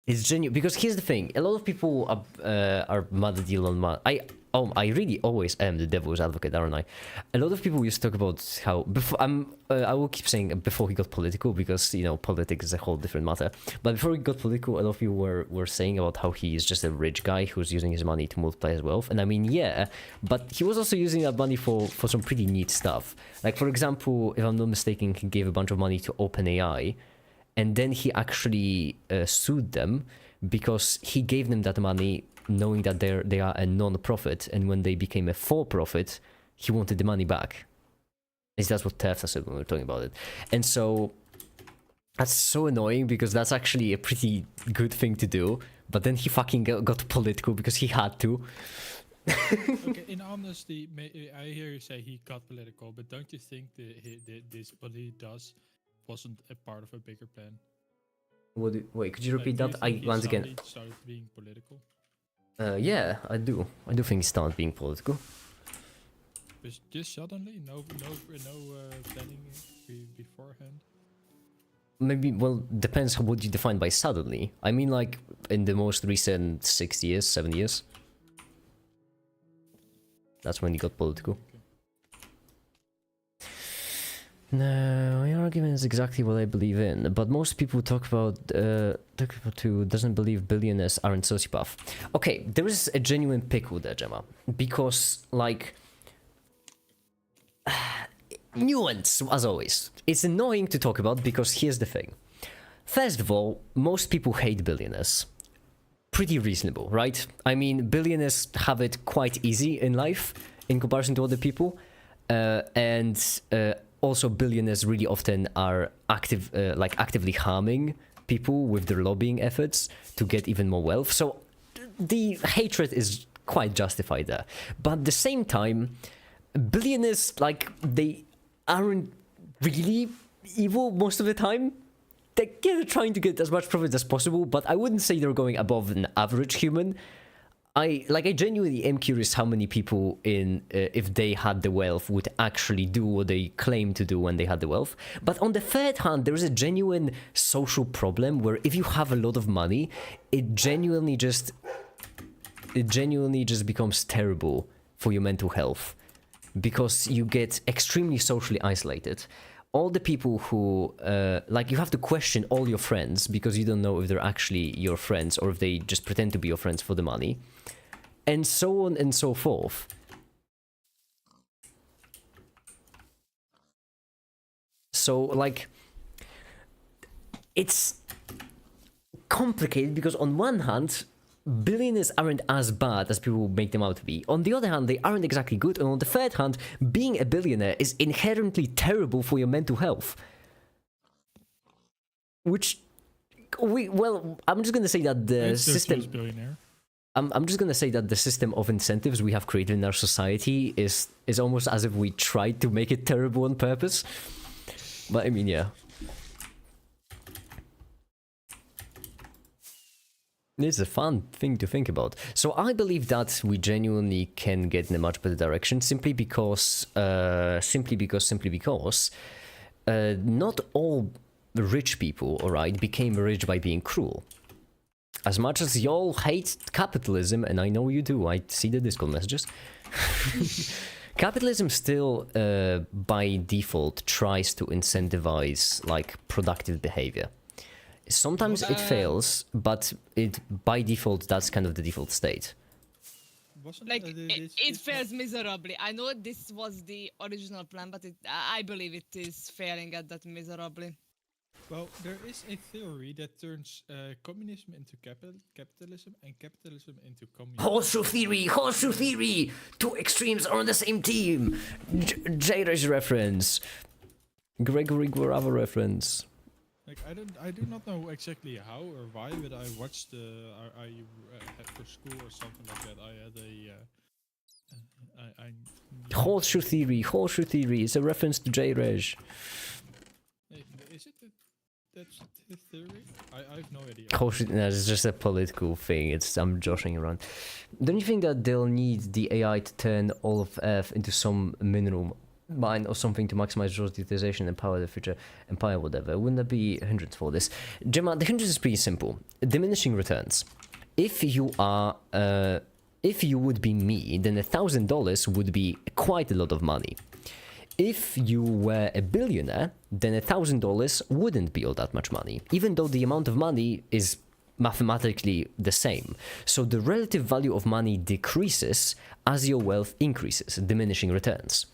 Speaker 1: It's genuine because here's the thing: a lot of people are mad at Elon Musk. I really always am the devil's advocate, aren't I? A lot of people used to talk about how before I will keep saying before he got political because you know politics is a whole different matter. But before he got political, a lot of people were saying about how he is just a rich guy who's using his money to multiply his wealth. And I mean, yeah, but he was also using that money for some pretty neat stuff. Like for example, if I'm not mistaken, he gave a bunch of money to OpenAI. And then he actually sued them because he gave them that money knowing that they are a non-profit, and when they became a for-profit, he wanted the money back. At least that's what Tefta said when we were talking about it. And so that's so annoying because that's actually a pretty good thing to do, but then he fucking got political because he had to.
Speaker 2: Okay, in honesty, I hear you say he got political, but don't you think this what he does wasn't a part of a bigger plan?
Speaker 1: Wait, could you repeat
Speaker 2: do you
Speaker 1: that?
Speaker 2: think he
Speaker 1: Once again.
Speaker 2: suddenly started being political?
Speaker 1: Yeah, I do. I do think he started being political.
Speaker 2: Just suddenly, no planning beforehand.
Speaker 1: Maybe, well, depends what you define by suddenly. I mean, like in the most recent 6 years, 7 years. That's when he got political. No, your argument is exactly what I believe in, but most people talk about who doesn't believe billionaires aren't sociopath. Okay, there is a genuine pickle there, Gemma, because like nuance as always. It's annoying to talk about because here's the thing. First of all, most people hate billionaires. Pretty reasonable, right? I mean, billionaires have it quite easy in life in comparison to other people, and also billionaires really often are actively harming people with their lobbying efforts to get even more wealth. So the hatred is quite justified there. But at the same time, billionaires, like, they aren't really evil most of the time. They're trying to get as much profit as possible, but I wouldn't say they're going above an average human. I genuinely am curious how many people if they had the wealth would actually do what they claim to do when they had the wealth. But on the third hand, there is a genuine social problem where if you have a lot of money, it genuinely just becomes terrible for your mental health because you get extremely socially isolated. All the people who, you have to question all your friends because you don't know if they're actually your friends or if they just pretend to be your friends for the money. And so on and so forth. So, like, it's complicated because on one hand, billionaires aren't as bad as people make them out to be. On the other hand, they aren't exactly good. And on the third hand, being a billionaire is inherently terrible for your mental health. Which, I'm just going to say that the system...
Speaker 2: Billionaire.
Speaker 1: I'm just going to say that the system of incentives we have created in our society is almost as if we tried to make it terrible on purpose. But I mean, yeah. It's a fun thing to think about. So I believe that we genuinely can get in a much better direction simply because not all rich people, alright, became rich by being cruel. As much as y'all hate capitalism, and I know you do, I see the Discord messages. Capitalism still, by default, tries to incentivize like productive behavior. Sometimes it fails, but by default that's kind of the default state.
Speaker 2: Wasn't
Speaker 3: Like
Speaker 2: this-
Speaker 3: it
Speaker 2: this-
Speaker 3: fails miserably. I know this was the original plan, but I believe it is failing at that miserably.
Speaker 2: Well, there is a theory that turns communism into capitalism and capitalism into communism.
Speaker 1: Horseshoe theory. Two extremes are on the same team. J-Rage reference. Gregory Guarava reference.
Speaker 2: Like I do not know exactly how or why, but I watched I had for school or something like that. I had a
Speaker 1: Horseshoe theory is a reference to J-Rage.
Speaker 2: Is it that's the theory? I have no idea.
Speaker 1: No, it's just a political thing. I'm joshing around. Don't you think that they'll need the AI to turn all of Earth into some mineral mine or something to maximize resource utilization and power the future empire, whatever? Wouldn't there be hindrance for this? Gemma, the hindrance is pretty simple. Diminishing returns. If you would be me, then $1,000 would be quite a lot of money. If you were a billionaire, then $1,000 wouldn't be all that much money, even though the amount of money is mathematically the same. So the relative value of money decreases as your wealth increases, diminishing returns.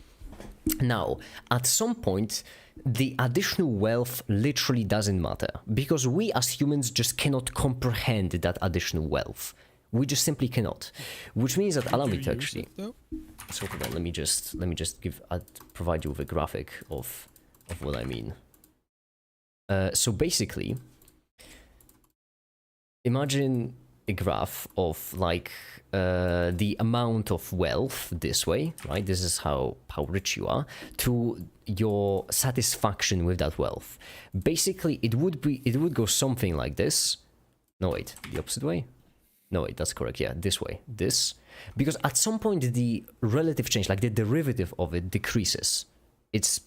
Speaker 1: Now, at some point, the additional wealth literally doesn't matter, because we as humans just cannot comprehend that additional wealth. We just simply cannot, which means that allow me to actually. So hold on, let me just provide you with a graphic of what I mean. So basically, imagine a graph of like the amount of wealth this way, right? This is how rich you are, to your satisfaction with that wealth. Basically, it would go something like this. No, wait, the opposite way. No, wait, that's correct. Yeah, this way, this. Because at some point the relative change, like the derivative of it, decreases. It's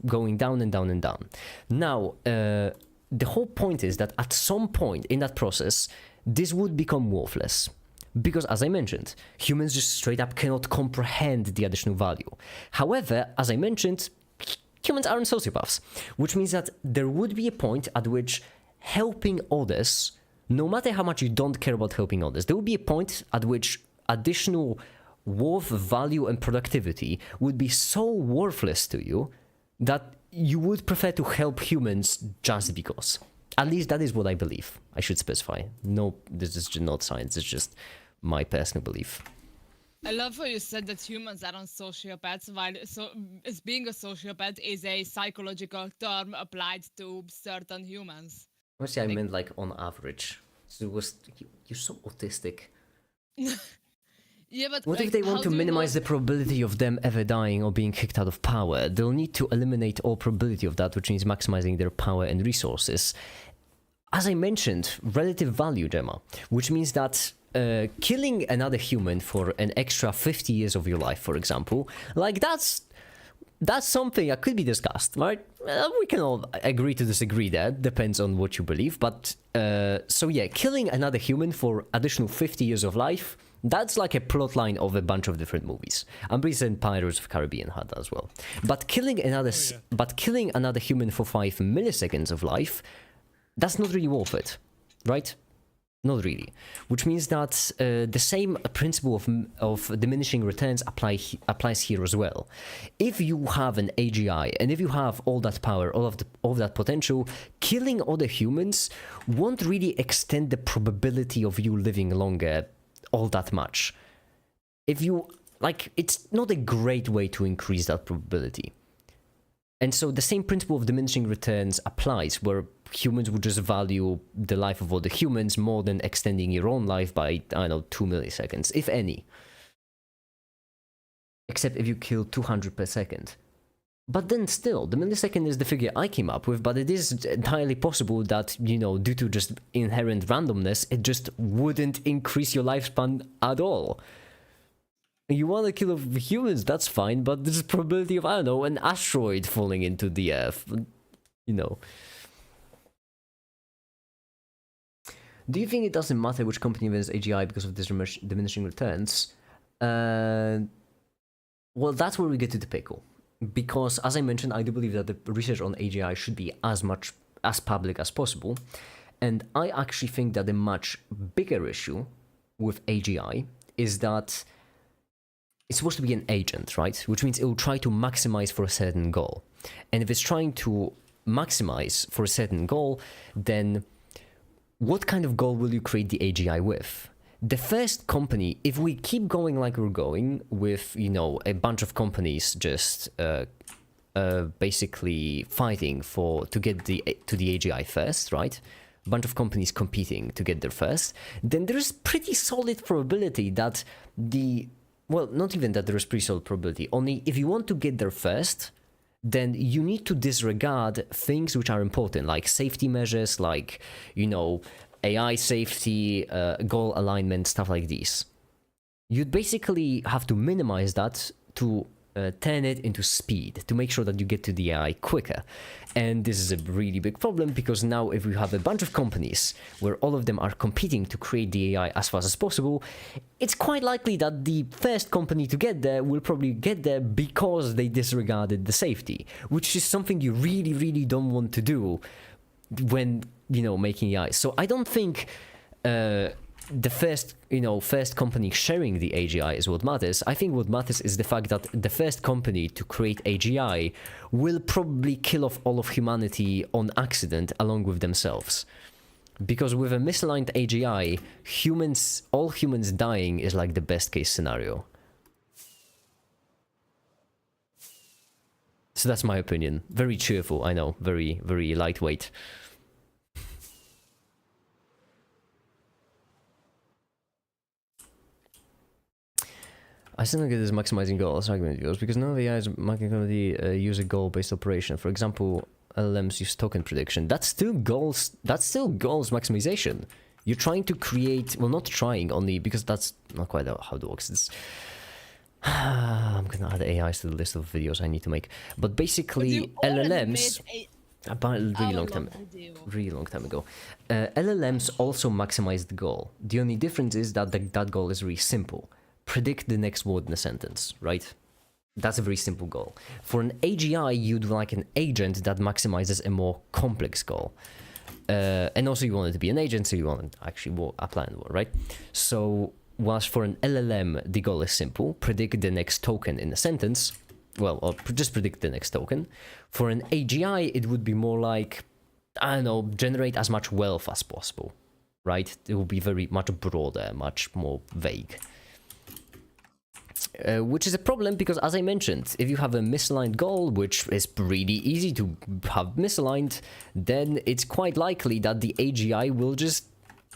Speaker 1: going down and down and down. Now, the whole point is that at some point in that process, this would become worthless. Because as I mentioned, humans just straight up cannot comprehend the additional value. However, as I mentioned, humans aren't sociopaths, which means that there would be a point at which helping others, no matter how much you don't care about helping others, there would be a point at which additional worth, value, and productivity would be so worthless to you that you would prefer to help humans just because. At least that is what I believe. I should specify. No, this is not science, it's just my personal belief.
Speaker 3: I love how you said that humans aren't sociopaths, while being a sociopath is a psychological term applied to certain humans.
Speaker 1: Honestly, I meant like on average. So you're so autistic.
Speaker 3: Yeah, but
Speaker 1: What
Speaker 3: like,
Speaker 1: if they want
Speaker 3: how
Speaker 1: to
Speaker 3: do you
Speaker 1: minimize
Speaker 3: know-
Speaker 1: the probability of them ever dying or being kicked out of power? They'll need to eliminate all probability of that, which means maximizing their power and resources. As I mentioned, relative value, Gemma, which means that killing another human for an extra 50 years of your life, for example, like that's something that could be discussed, right? We can all agree to disagree there, depends on what you believe, but so yeah, killing another human for additional 50 years of life, that's like a plot line of a bunch of different movies. I'm pretty certain Pirates of the Caribbean had that as well. But killing another human for 5 milliseconds of life, that's not really worth it, right? Not really. Which means that the same principle of diminishing returns applies here as well. If you have an AGI and if you have all that power, all of that potential, killing other humans won't really extend the probability of you living longer all that much. It's not a great way to increase that probability. And so the same principle of diminishing returns applies, where humans would just value the life of other humans more than extending your own life by, 2 milliseconds, if any. Except if you kill 200 per second. But then still, the millisecond is the figure I came up with, but it is entirely possible that, due to just inherent randomness, it just wouldn't increase your lifespan at all. You want to kill humans, that's fine, but there's a probability of, an asteroid falling into the Earth, Do you think it doesn't matter which company wins AGI because of this diminishing returns? Well, that's where we get to the pickle. Because, as I mentioned, I do believe that the research on AGI should be as public as possible. And I actually think that the much bigger issue with AGI is that it's supposed to be an agent, right? Which means it will try to maximize for a certain goal. And if it's trying to maximize for a certain goal, then what kind of goal will you create the AGI with? The first company, if we keep going like we're going with, a bunch of companies just basically fighting to get to the AGI first, right? A bunch of companies competing to get there first, then there's pretty solid probability that not even that there is pretty solid probability, only if you want to get there first, then you need to disregard things which are important, like safety measures, like, AI safety, goal alignment, stuff like these. You'd basically have to minimize that to turn it into speed, to make sure that you get to the AI quicker. And this is a really big problem, because now if you have a bunch of companies where all of them are competing to create the AI as fast as possible, it's quite likely that the first company to get there will probably get there because they disregarded the safety, which is something you really, really don't want to do when, making AI. So I don't think the first company sharing the AGI is what matters. I think what matters is the fact that the first company to create AGI will probably kill off all of humanity on accident along with themselves. Because with a misaligned AGI, all humans dying is like the best case scenario. So that's my opinion. Very cheerful, I know. Very, very lightweight. I still don't get this maximizing goals argument of yours, because none of the AI is use a goal-based operation. For example, LLMs use token prediction. That's still goals maximization. You're trying to create, well, not trying only, because that's not quite how it works. It's I'm gonna add AIs to the list of videos I need to make. But basically, LLMs. About a really long time ago. LLMs also maximize the goal. The only difference is that that goal is really simple. Predict the next word in a sentence, right? That's a very simple goal. For an AGI, you'd like an agent that maximizes a more complex goal. And also you want it to be an agent, so you want to actually a planned one, right? So, whilst for an LLM, the goal is simple, predict the next token in a sentence, or just predict the next token. For an AGI, it would be more like, I don't know, generate as much wealth as possible, right? It will be very much broader, much more vague. Which is a problem because, as I mentioned, if you have a misaligned goal, which is pretty easy to have misaligned, then it's quite likely that the AGI will just,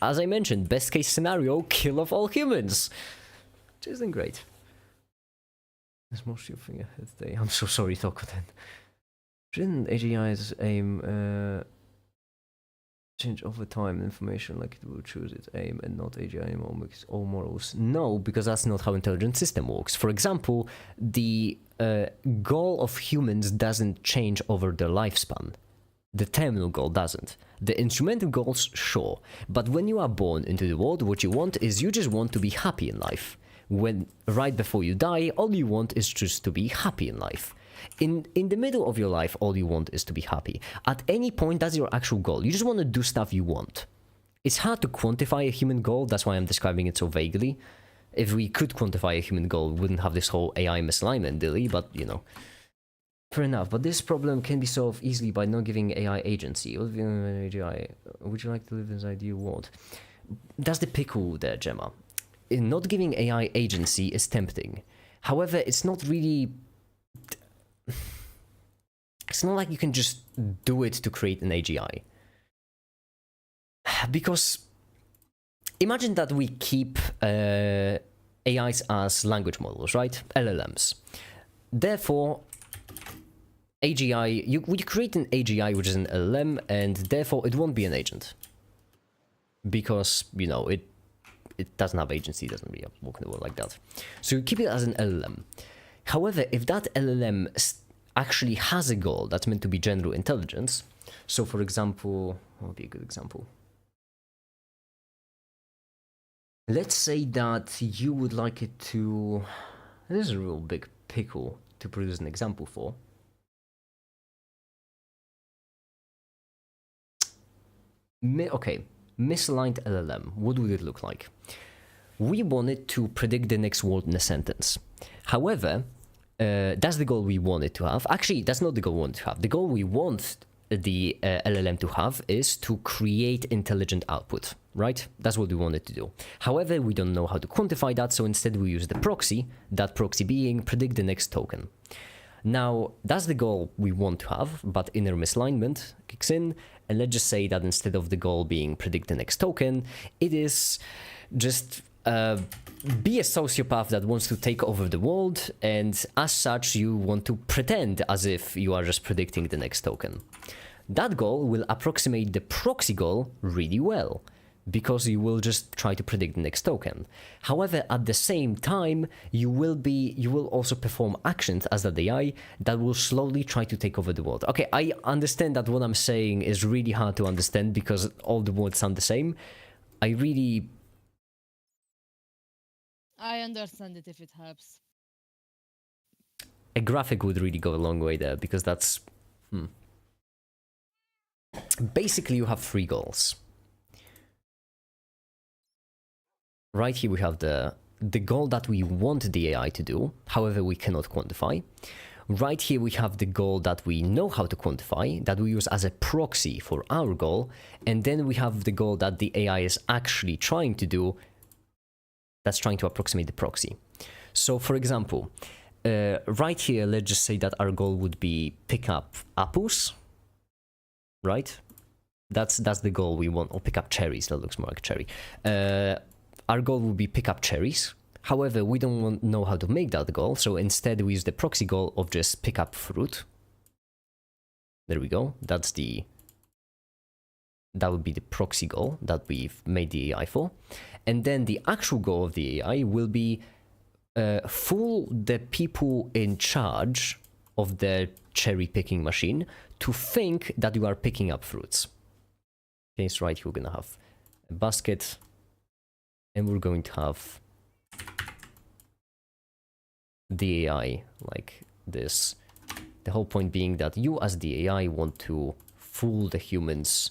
Speaker 1: as I mentioned, best case scenario, kill off all humans. Which isn't great. There's more shooting ahead today. I'm so sorry, Tokoten. Shouldn't AGI's aim change over time information, like it will choose its aim and not AGI anymore, makes all morals? No, because that's not how intelligent system works. For example, the goal of humans doesn't change over their lifespan. The terminal goal doesn't. The instrumental goals, sure. But when you are born into the world, what you want is you just want to be happy in life. When right before you die, all you want is just to be happy in life. In the middle of your life, all you want is to be happy. At any point, that's your actual goal. You just want to do stuff you want. It's hard to quantify a human goal, that's why I'm describing it so vaguely. If we could quantify a human goal, we wouldn't have this whole AI misalignment dilly, but, fair enough. But this problem can be solved easily by not giving AI agency. Would you like to live in this ideal world? That's the pickle there, Gemma. Not giving AI agency is tempting. However, it's not really... It's not like you can just do it to create an AGI. Because imagine that we keep AIs as language models, right? LLMs. Therefore, AGI, you create an AGI which is an LLM, and therefore it won't be an agent. Because, it doesn't have agency, it doesn't really work in the world like that. So you keep it as an LLM. However, if that LLM actually has a goal that's meant to be general intelligence, so for example, what would be a good example? Let's say that you would like it to... This is a real big pickle to produce an example for. Okay, misaligned LLM. What would it look like? We wanted to predict the next word in a sentence. However, that's the goal we wanted to have. Actually, that's not the goal we want to have. The goal we want the LLM to have is to create intelligent output, right? That's what we wanted to do. However, we don't know how to quantify that, so instead we use the proxy, that proxy being predict the next token. Now, that's the goal we want to have, but inner misalignment kicks in, and let's just say that instead of the goal being predict the next token, it is just be a sociopath that wants to take over the world, and as such you want to pretend as if you are just predicting the next token. That goal will approximate the proxy goal really well, because you will just try to predict the next token. However, at the same time, you will also perform actions as that AI that will slowly try to take over the world. Okay, I understand that what I'm saying is really hard to understand because all the words sound the same.
Speaker 3: I understand it if it helps.
Speaker 1: A graphic would really go a long way there, because that's... Basically, you have 3 goals. Right here we have the goal that we want the AI to do, however we cannot quantify. Right here we have the goal that we know how to quantify, that we use as a proxy for our goal, and then we have the goal that the AI is actually trying to do, that's trying to approximate the proxy. So for example, right here, let's just say that our goal would be pick up apples, right? That's the goal we want, or pick up cherries, that looks more like a cherry. Our goal would be pick up cherries. However, we don't know how to make that goal, so instead we use the proxy goal of just pick up fruit. There we go, that would be the proxy goal that we've made the AI for. And then the actual goal of the AI will be fool the people in charge of the cherry picking machine to think that you are picking up fruits. Okay, so right here we're gonna have a basket, and we're going to have the AI like this. The whole point being that you as the AI want to fool the humans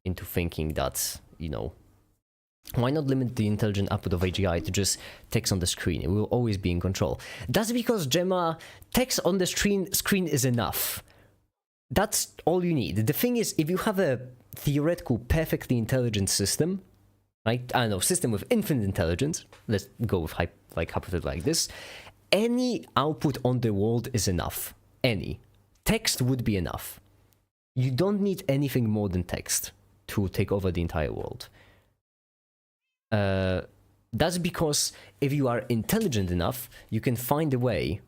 Speaker 1: into thinking that, you know, why not limit the intelligent output of AGI to just text on the screen? It will always be in control. That's because, Gemma, text on the screen is enough. That's all you need. The thing is, if you have a theoretical, perfectly intelligent system, right? I don't know, system with infinite intelligence, let's go with hypothetical like this, any output on the world is enough. Any. Text would be enough. You don't need anything more than text to take over the entire world. That's because if you are intelligent enough, you can find a way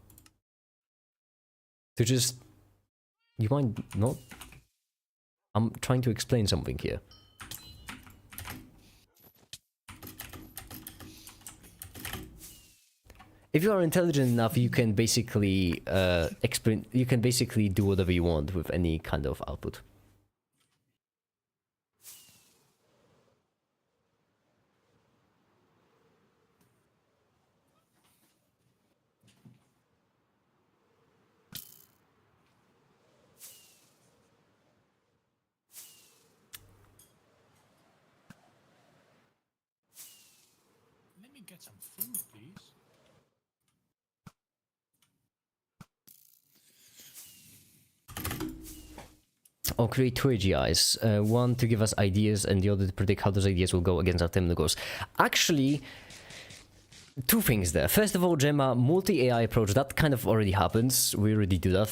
Speaker 1: to just... You might not... I'm trying to explain something here. If you are intelligent enough, you can basically you can basically do whatever you want with any kind of output.
Speaker 2: Let me get some food, please.
Speaker 1: Or create two AGIs, one to give us ideas and the other to predict how those ideas will go against our terminal goals. Actually, two things there. First of all, Gemma, multi-AI approach, that kind of already happens. We already do that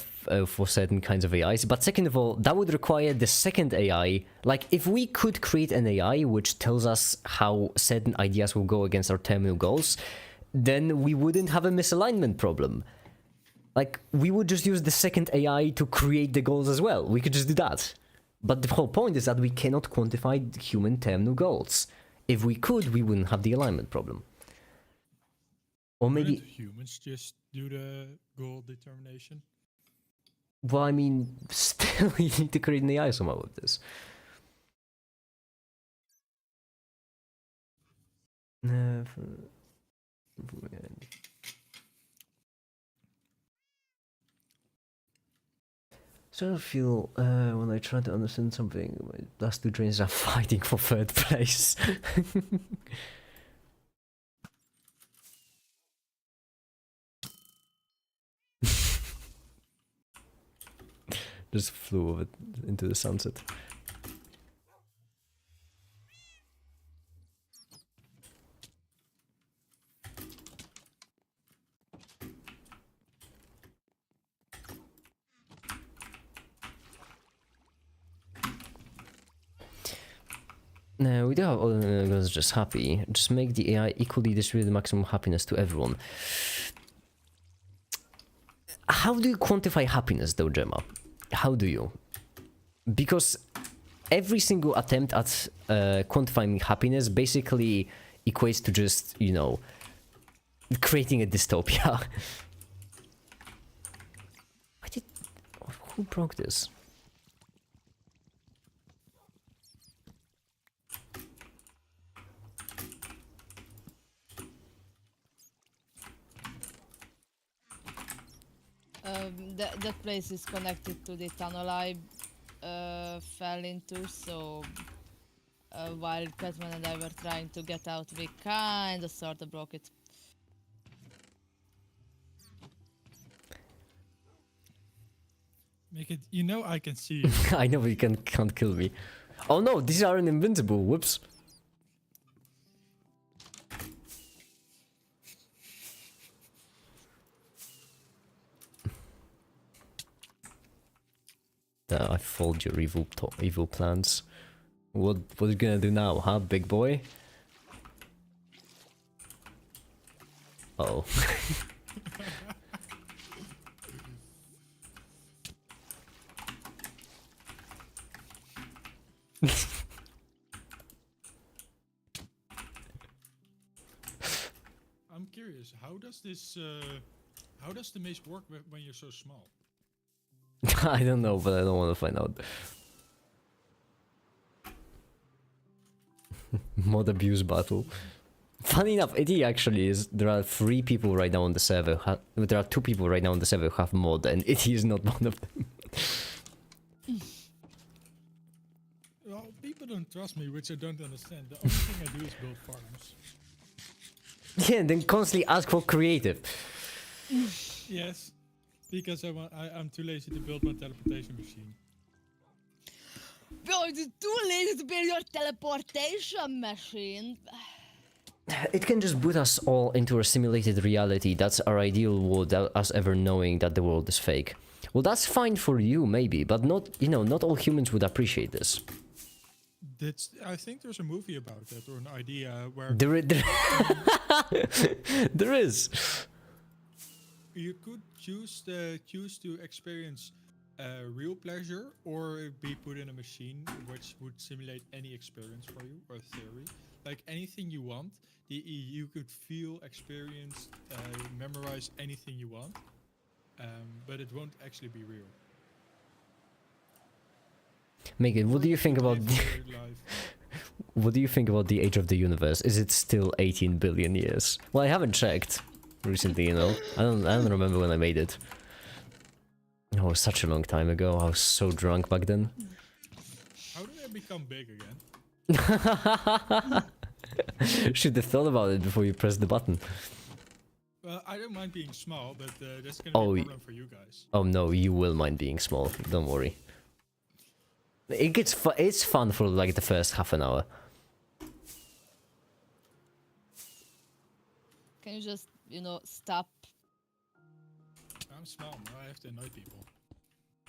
Speaker 1: for certain kinds of AIs. But second of all, that would require the second AI. Like, if we could create an AI which tells us how certain ideas will go against our terminal goals, then we wouldn't have a misalignment problem. Like, we would just use the second AI to create the goals as well. We could just do that. But the whole point is that we cannot quantify human terminal goals. If we could, we wouldn't have the alignment problem. Or maybe...
Speaker 2: Wouldn't humans just do the goal determination?
Speaker 1: Well, I mean, still you need to create an AI somehow with this. So I feel when I try to understand something, my last two trains are fighting for third place. Just flew over into the sunset. No, we don't have all the just happy. Just make the AI equally distribute the maximum happiness to everyone. How do you quantify happiness though, Gemma? How do you? Because every single attempt at quantifying happiness basically equates to just, you know, creating a dystopia. Who broke this?
Speaker 3: That place is connected to the tunnel I fell into, so while Catman and I were trying to get out, we kinda sorta broke it.
Speaker 2: Make it. You know I can see you.
Speaker 1: I know, but you can't kill me. Oh no, these aren't invincible. Whoops. I fold your evil plans. What are you gonna do now, huh, big boy? Oh.
Speaker 2: I'm curious. How does this? How does the maze work when you're so small?
Speaker 1: I don't know, but I don't want to find out. Mod abuse battle. Funny enough, it actually is. There are 3 people right now on the server. There are 2 people right now on the server who have mod, and it is not one of them.
Speaker 2: Well, people don't trust me, which I don't understand. The only thing I do is build farms.
Speaker 1: Yeah, and then constantly ask for creative.
Speaker 2: Yes, because I'm too lazy to build my teleportation machine.
Speaker 3: Bro, you're too lazy to build your teleportation machine.
Speaker 1: It can just put us all into a simulated reality. That's our ideal world, us ever knowing that the world is fake. Well, that's fine for you, maybe, but not, you know, not all humans would appreciate this.
Speaker 2: I think there's a movie about that, or an idea where
Speaker 1: There is.
Speaker 2: you could choose to experience real pleasure, or be put in a machine which would simulate any experience for you, or theory, like anything you want. You could feel, experience, memorize anything you want, but it won't actually be real.
Speaker 1: Megan, what do you think about what do you think about the age of the universe? Is it still 18 billion years? Well, I haven't checked recently, you know. I don't remember when I made it. Oh, it was such a long time ago. I was so drunk back then.
Speaker 2: How did I become big again?
Speaker 1: Should have thought about it before you pressed the button.
Speaker 2: Well, I don't mind being small, but that's gonna be a problem for you guys.
Speaker 1: Oh no, you will mind being small. Don't worry. It's fun for like the first half an hour.
Speaker 3: Can you just, you know, stop?
Speaker 2: I'm small, now I have to annoy people.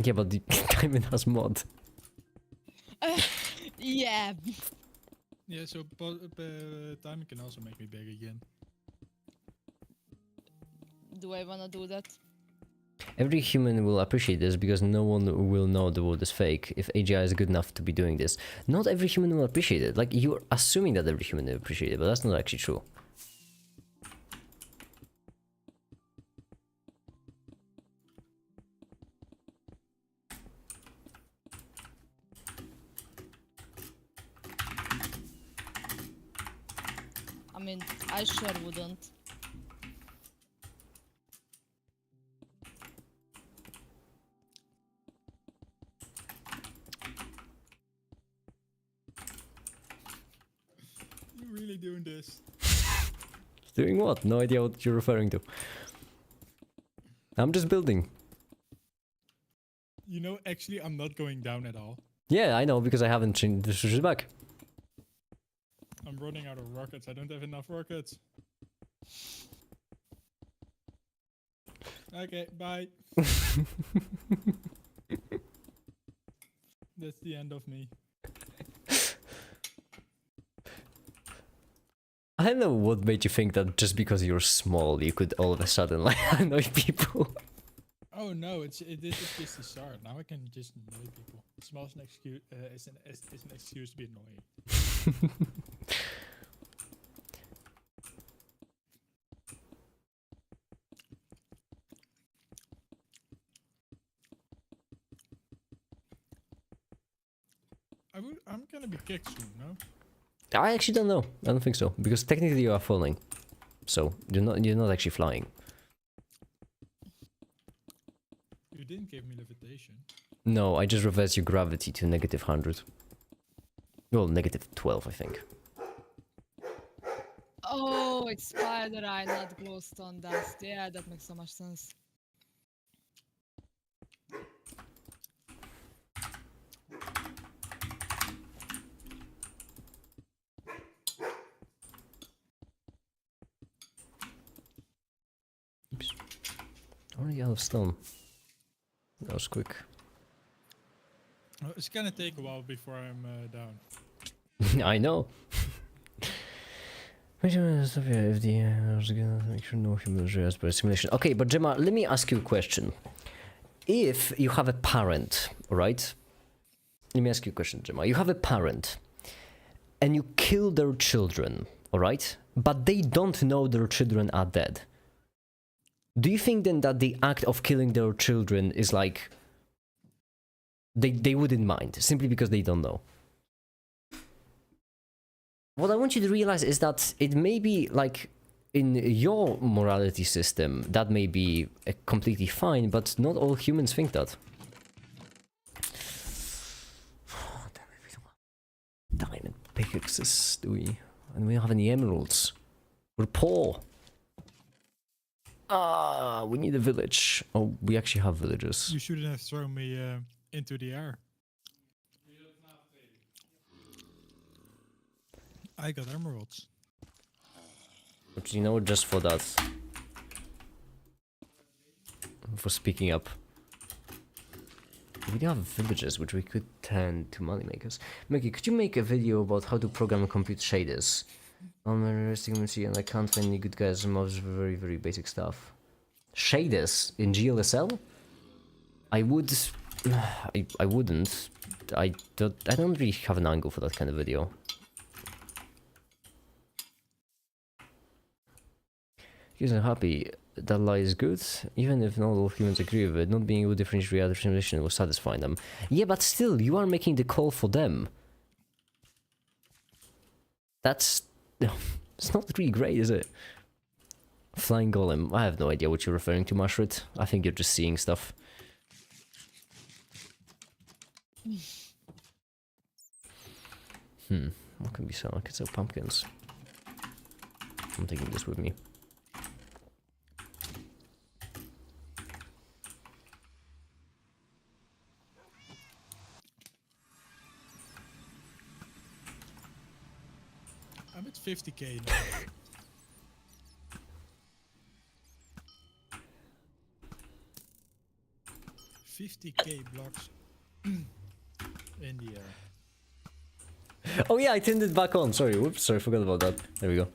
Speaker 1: Yeah, but the Diamond has mod.
Speaker 3: Yeah.
Speaker 2: Yeah, so time can also make me big again.
Speaker 3: Do I wanna do that?
Speaker 1: Every human will appreciate this because no one will know the world is fake if AGI is good enough to be doing this. Not every human will appreciate it. Like, you're assuming that every human will appreciate it, but that's not actually true.
Speaker 3: I mean, I sure wouldn't.
Speaker 2: really doing this?
Speaker 1: Doing what? No idea what you're referring to. I'm just building.
Speaker 2: You know, actually, I'm not going down at all.
Speaker 1: Yeah, I know, because I haven't changed the switches back.
Speaker 2: I'm running out of rockets. I don't have enough rockets. Okay, bye. That's the end of me.
Speaker 1: I don't know what made you think that just because you're small, you could all of a sudden like annoy people.
Speaker 2: Oh no, this is just the start. Now I can just annoy people. Small is an excuse. Is an excuse to be annoying. I'm gonna be kicked soon, no?
Speaker 1: I actually don't know. I don't think so, because technically you are falling, so you're not actually flying.
Speaker 2: You didn't give me levitation.
Speaker 1: No, I just reversed your gravity to -100. Well, -12, I think.
Speaker 3: Oh, it's spider eye, not glowstone dust. Yeah, that makes so much sense.
Speaker 1: Oops. Already out of stone. That was quick.
Speaker 2: It's gonna take a while before I'm down.
Speaker 1: I know. If the make sure no human as per simulation. Okay, but Gemma, let me ask you a question. If you have a parent, right? Let me ask you a question, Gemma. You have a parent, and you kill their children, alright? But they don't know their children are dead. Do you think then that the act of killing their children is like... They wouldn't mind, simply because they don't know? What I want you to realize is that it may be like in your morality system that may be completely fine, but not all humans think that. Diamond pickaxes, do we? And we don't have any emeralds. We're poor. Ah, we need a village. Oh, we actually have villages.
Speaker 2: You shouldn't have thrown me into the air. I got emeralds.
Speaker 1: But you know, just for that. For speaking up. We do have villages which we could turn to moneymakers. Mickey, could you make a video about how to program and compute shaders? I'm a realistic and I can't find any good guys and most very, very basic stuff. Shaders in GLSL? I would... I wouldn't. I don't really have an angle for that kind of video. He's unhappy. That lie is good, even if not all humans agree with it. Not being able to differentiate reality from simulation will satisfy them. Yeah, but still, you are making the call for them. That's... It's not really great, is it? Flying golem. I have no idea what you're referring to, Mushroot. I think you're just seeing stuff. What can we sell? I could sell pumpkins. I'm taking this with me.
Speaker 2: I'm at 50k now. 50k blocks in the air.
Speaker 1: Oh yeah, I turned it back on. Sorry, whoops, sorry, forgot about that. There we go.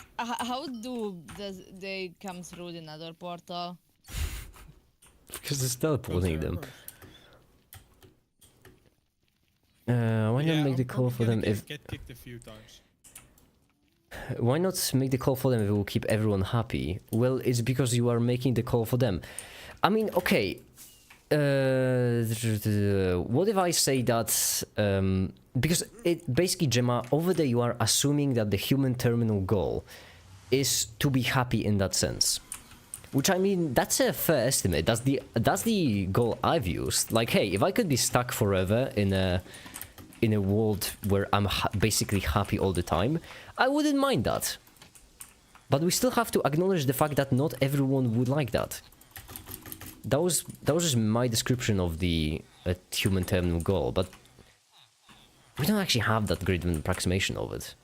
Speaker 3: How does they come through the nether portal?
Speaker 1: Because it's teleporting them. Why
Speaker 2: Yeah,
Speaker 1: not make
Speaker 2: I'm
Speaker 1: the call
Speaker 2: probably
Speaker 1: for them
Speaker 2: gonna
Speaker 1: if...
Speaker 2: get kicked a few times.
Speaker 1: Why not make the call for them if it will keep everyone happy? Well, it's because you are making the call for them. I mean, okay. What if I say that... because it basically, Gemma, over there you are assuming that the human terminal goal is to be happy in that sense. Which, I mean, that's a fair estimate. That's the goal I've used. Like, hey, if I could be stuck forever in a world where I'm basically happy all the time, I wouldn't mind that. But we still have to acknowledge the fact that not everyone would like that. That was just my description of the human terminal goal, but we don't actually have that great of an approximation of it.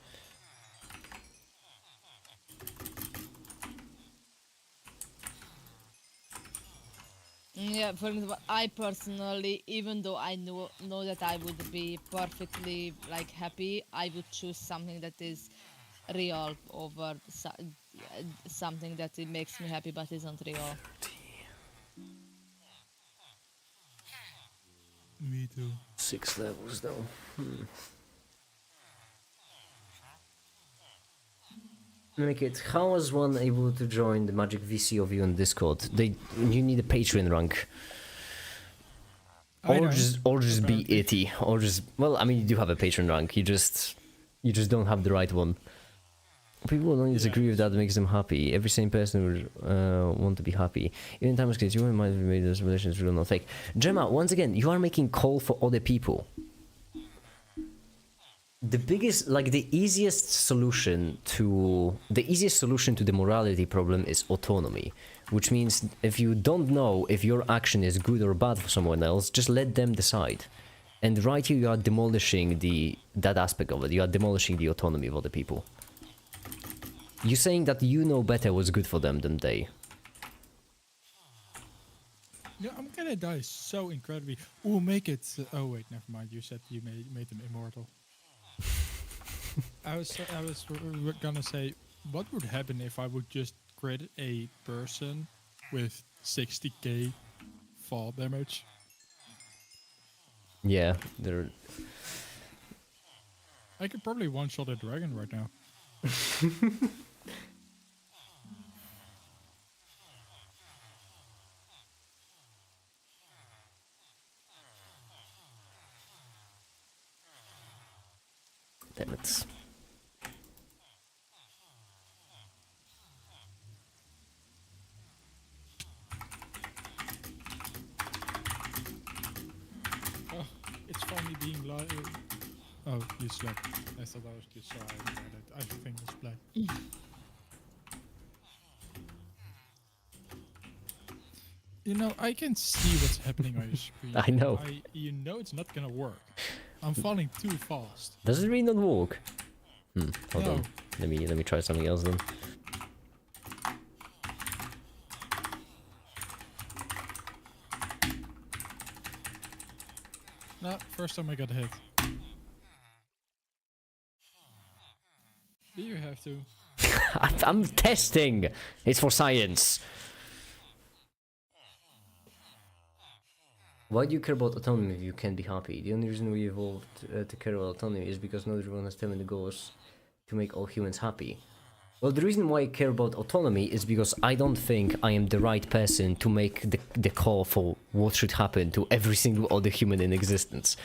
Speaker 3: Yeah, for example, I personally, even though I know that I would be perfectly like happy, I would choose something that is real over something that it makes me happy but isn't real.
Speaker 2: Me too.
Speaker 1: 6 levels though. Make it. How was one able to join the Magic VC of you on Discord? You need a Patreon rank. Or just be itty. Or just, well, I mean, you do have a Patreon rank. You just don't have the right one. People will only disagree with that makes them happy. Every sane person would want to be happy. Even times case, you might have made those relations real, not fake. Gemma, once again, you are making call for other people. The biggest, like the easiest solution to the morality problem is autonomy, which means if you don't know if your action is good or bad for someone else, just let them decide. And right here, you are demolishing that aspect of it. You are demolishing the autonomy of other people. You're saying that you know better what's good for them than they.
Speaker 2: Yeah, I'm gonna die so incredibly. Ooh, make it. Oh wait, never mind. You said you made them immortal. I was gonna say, what would happen if I would just create a person with 60k fall damage?
Speaker 1: Yeah, they're...
Speaker 2: I could probably one-shot a dragon right now.
Speaker 1: Damn it.
Speaker 2: Oh, it's funny being live. Oh, you slept. I thought I was just so I think it's black. You know, I can see what's happening on your screen.
Speaker 1: I know.
Speaker 2: You know it's not gonna work. I'm falling too fast.
Speaker 1: Does it really not work? Hold
Speaker 2: No.
Speaker 1: on. Let me try something else then.
Speaker 2: No, first time I got hit. Do you have to?
Speaker 1: I'm testing. It's for science. Why do you care about autonomy if you can't be happy? The only reason we evolved to care about autonomy is because not everyone has the goals to make all humans happy. Well, the reason why I care about autonomy is because I don't think I am the right person to make the call for what should happen to every single other human in existence.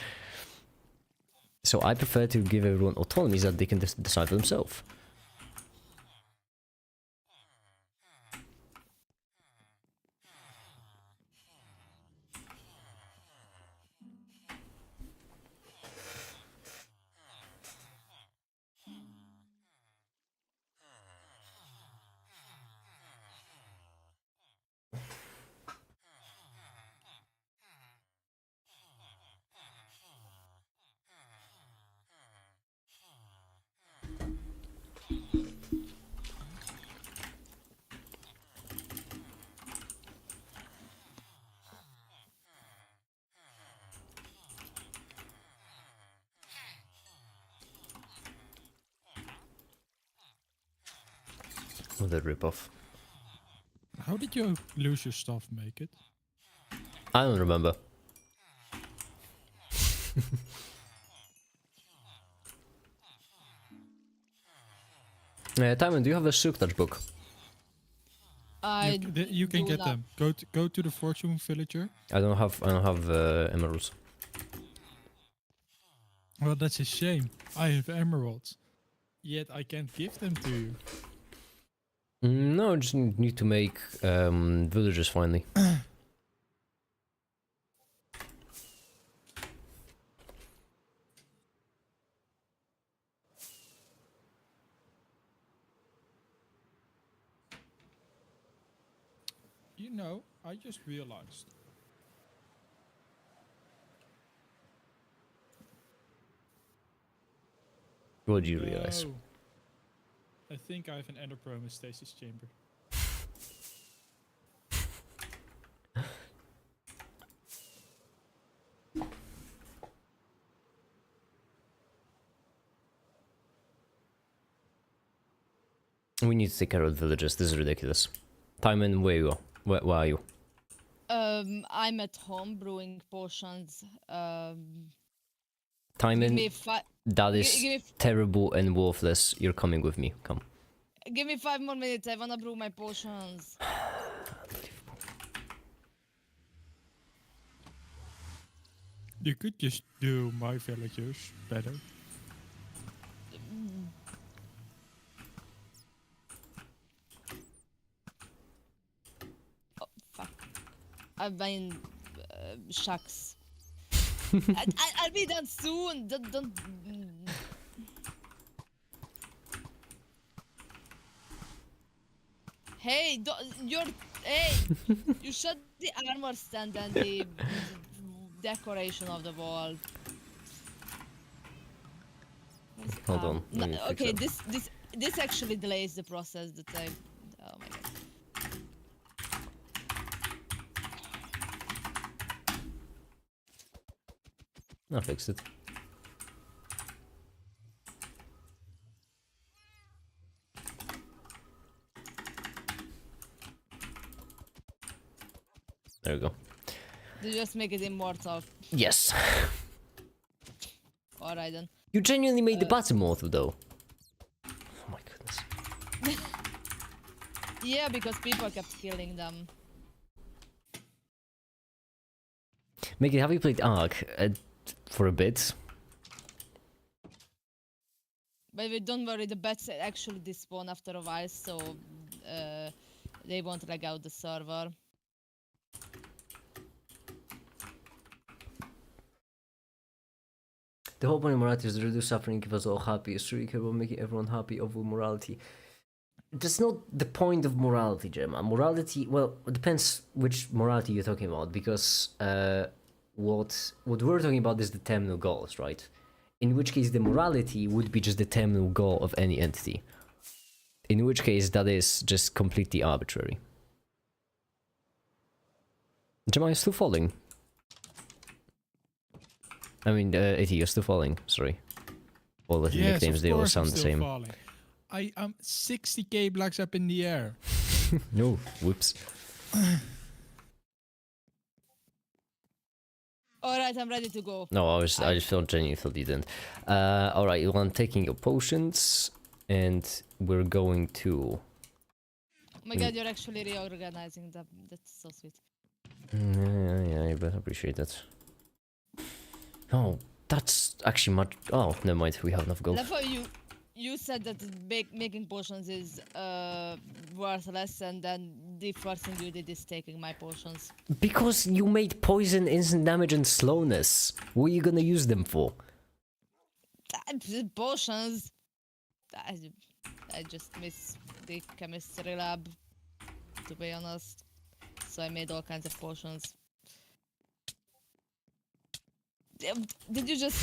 Speaker 1: So I prefer to give everyone autonomy so that they can decide for themselves. What a ripoff.
Speaker 2: How did you lose your stuff, make it?
Speaker 1: I don't remember. Timon, do you have a Silk Touch book?
Speaker 2: You can get them. Go to the fortune villager.
Speaker 1: I don't have emeralds.
Speaker 2: Well, that's a shame. I have emeralds, yet I can't give them to you.
Speaker 1: No, just need to make villagers finally.
Speaker 2: You know, I just realized.
Speaker 1: What do you realize?
Speaker 2: No. I think I have an endopromostasis chamber.
Speaker 1: We need to take care of the villagers. This is ridiculous. Timon, where you are? Where are you?
Speaker 3: I'm at home brewing potions. Give
Speaker 1: Timon,
Speaker 3: me five.
Speaker 1: that is
Speaker 3: give me
Speaker 1: terrible and worthless. You're coming with me. Come.
Speaker 3: Give me 5 more minutes. I wanna brew my potions.
Speaker 2: You could just do my villagers better.
Speaker 3: Fuck. I mean, shucks. I'll be done soon. Don't. Hey, hey, you shut the armor stand and the decoration of the wall.
Speaker 1: Hold on.
Speaker 3: No,
Speaker 1: let me fix
Speaker 3: okay,
Speaker 1: that.
Speaker 3: this actually delays the process that I. Oh my god.
Speaker 1: I'll fix it. There we go.
Speaker 3: You just make it immortal.
Speaker 1: Yes.
Speaker 3: Alright then.
Speaker 1: You genuinely made the button mortal though. Oh my goodness.
Speaker 3: Yeah, because people kept killing them.
Speaker 1: Mickey, have you played Ark for a bit?
Speaker 3: But don't worry, the bats actually despawn after a while, so they won't lag out the server.
Speaker 1: The whole point of morality is to reduce suffering, keep us all happy. It's really care about making everyone happy over morality. That's not the point of morality, Gemma. Morality, well, it depends which morality you're talking about, because what we're talking about is the terminal goals, right? In which case the morality would be just the terminal goal of any entity. In which case that is just completely arbitrary. Gemma, you're still falling. I mean, Itty, you're still falling, sorry. All the nicknames, they all sound the same.
Speaker 2: Falling. I am 60k blocks up in the air.
Speaker 1: No, whoops.
Speaker 3: Alright, I'm ready to go.
Speaker 1: No, I just felt genuinely thought you didn't. Alright, well, I'm taking your potions, and we're going to...
Speaker 3: Oh my god, you're actually reorganizing them. That's so sweet.
Speaker 1: Yeah, I bet appreciate that. Oh, that's actually much... Oh, never mind, we have enough gold.
Speaker 3: Therefore, you said that making potions is worthless, and then the first thing you did is taking my potions.
Speaker 1: Because you made poison, instant damage, and slowness. What are you gonna use them for?
Speaker 3: Potions. I just miss the chemistry lab, to be honest. So I made all kinds of potions. Did you just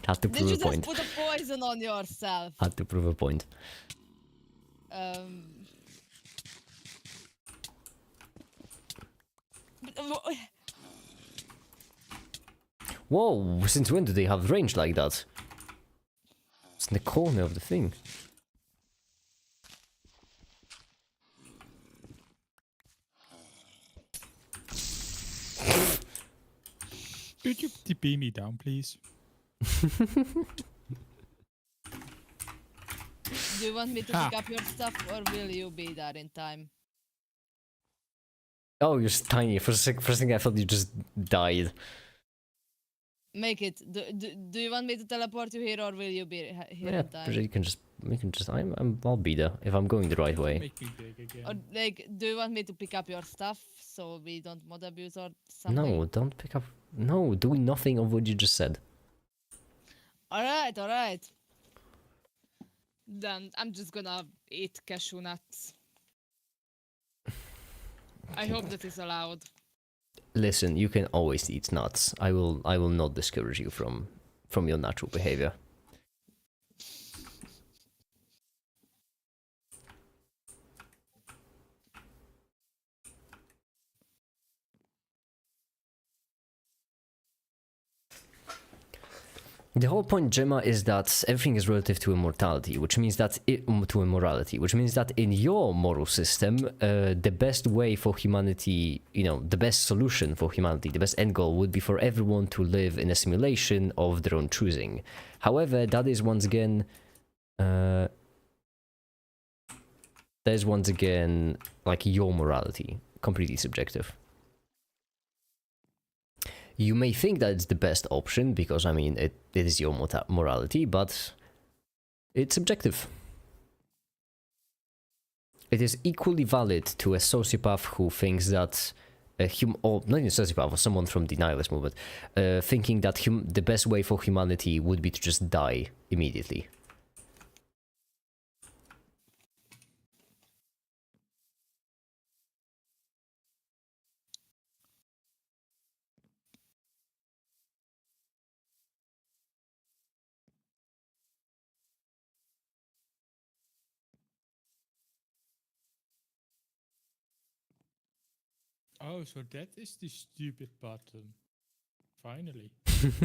Speaker 1: Had to
Speaker 3: did
Speaker 1: prove
Speaker 3: you
Speaker 1: a
Speaker 3: just
Speaker 1: point.
Speaker 3: put a poison on yourself?
Speaker 1: Had to prove a point. Whoa, since when do they have range like that? It's in the corner of the thing.
Speaker 2: Could you TP me down, please?
Speaker 3: Do you want me to pick up your stuff, or will you be there in time?
Speaker 1: Oh, you're tiny. For a second I thought you just died.
Speaker 3: Make it. Do you want me to teleport you here, or will you be here
Speaker 1: Yeah,
Speaker 3: in time?
Speaker 1: you can just I'll be there if I'm going the right way.
Speaker 2: Make me big again.
Speaker 3: Or like, do you want me to pick up your stuff so we don't mod abuse or something?
Speaker 1: No, don't pick up. No, do nothing of what you just said.
Speaker 3: All right. Then I'm just gonna eat cashew nuts. I hope that is allowed.
Speaker 1: Listen, you can always eat nuts. I will not discourage you from your natural behavior. The whole point, Gemma, is that everything is relative to immortality, which means that to immorality, which means that in your moral system, the best way for humanity, the best solution for humanity, the best end goal would be for everyone to live in a simulation of their own choosing. However, that is once again, like your morality, completely subjective. You may think that it's the best option because, I mean, it is your morality, but it's subjective. It is equally valid to a sociopath who thinks that or not even a sociopath, or someone from the nihilist movement, thinking that the best way for humanity would be to just die immediately.
Speaker 2: Oh, so that is the stupid button. Finally.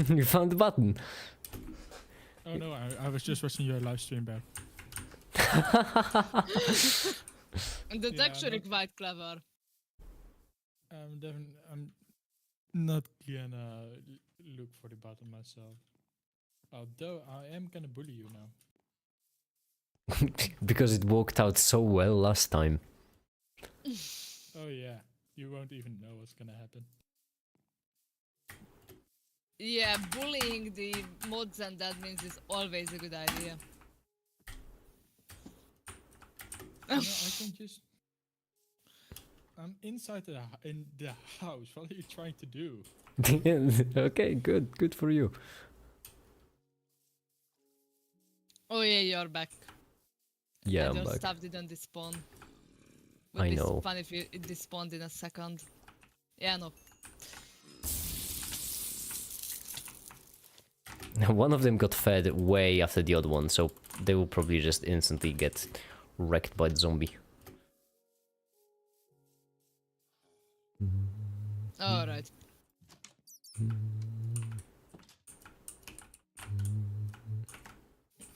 Speaker 1: You found the button.
Speaker 2: Oh no, I was just watching your live stream back.
Speaker 3: That's actually quite clever.
Speaker 2: I'm not gonna look for the button myself. Although I am gonna bully you now.
Speaker 1: Because it worked out so well last time.
Speaker 2: Oh yeah, you won't even know what's gonna happen.
Speaker 3: Yeah, bullying the mods and admins is always a good idea.
Speaker 2: I can just. I'm inside in the house. What are you trying to do?
Speaker 1: Okay, good for you.
Speaker 3: Oh yeah, you're back.
Speaker 1: Yeah,
Speaker 3: and
Speaker 1: I'm
Speaker 3: your
Speaker 1: back.
Speaker 3: stuff didn't despawn.
Speaker 1: I
Speaker 3: Would be
Speaker 1: know.
Speaker 3: fun if it despawned in a second. Yeah, no.
Speaker 1: One of them got fed way after the other one, so they will probably just instantly get wrecked by the zombie.
Speaker 3: Alright.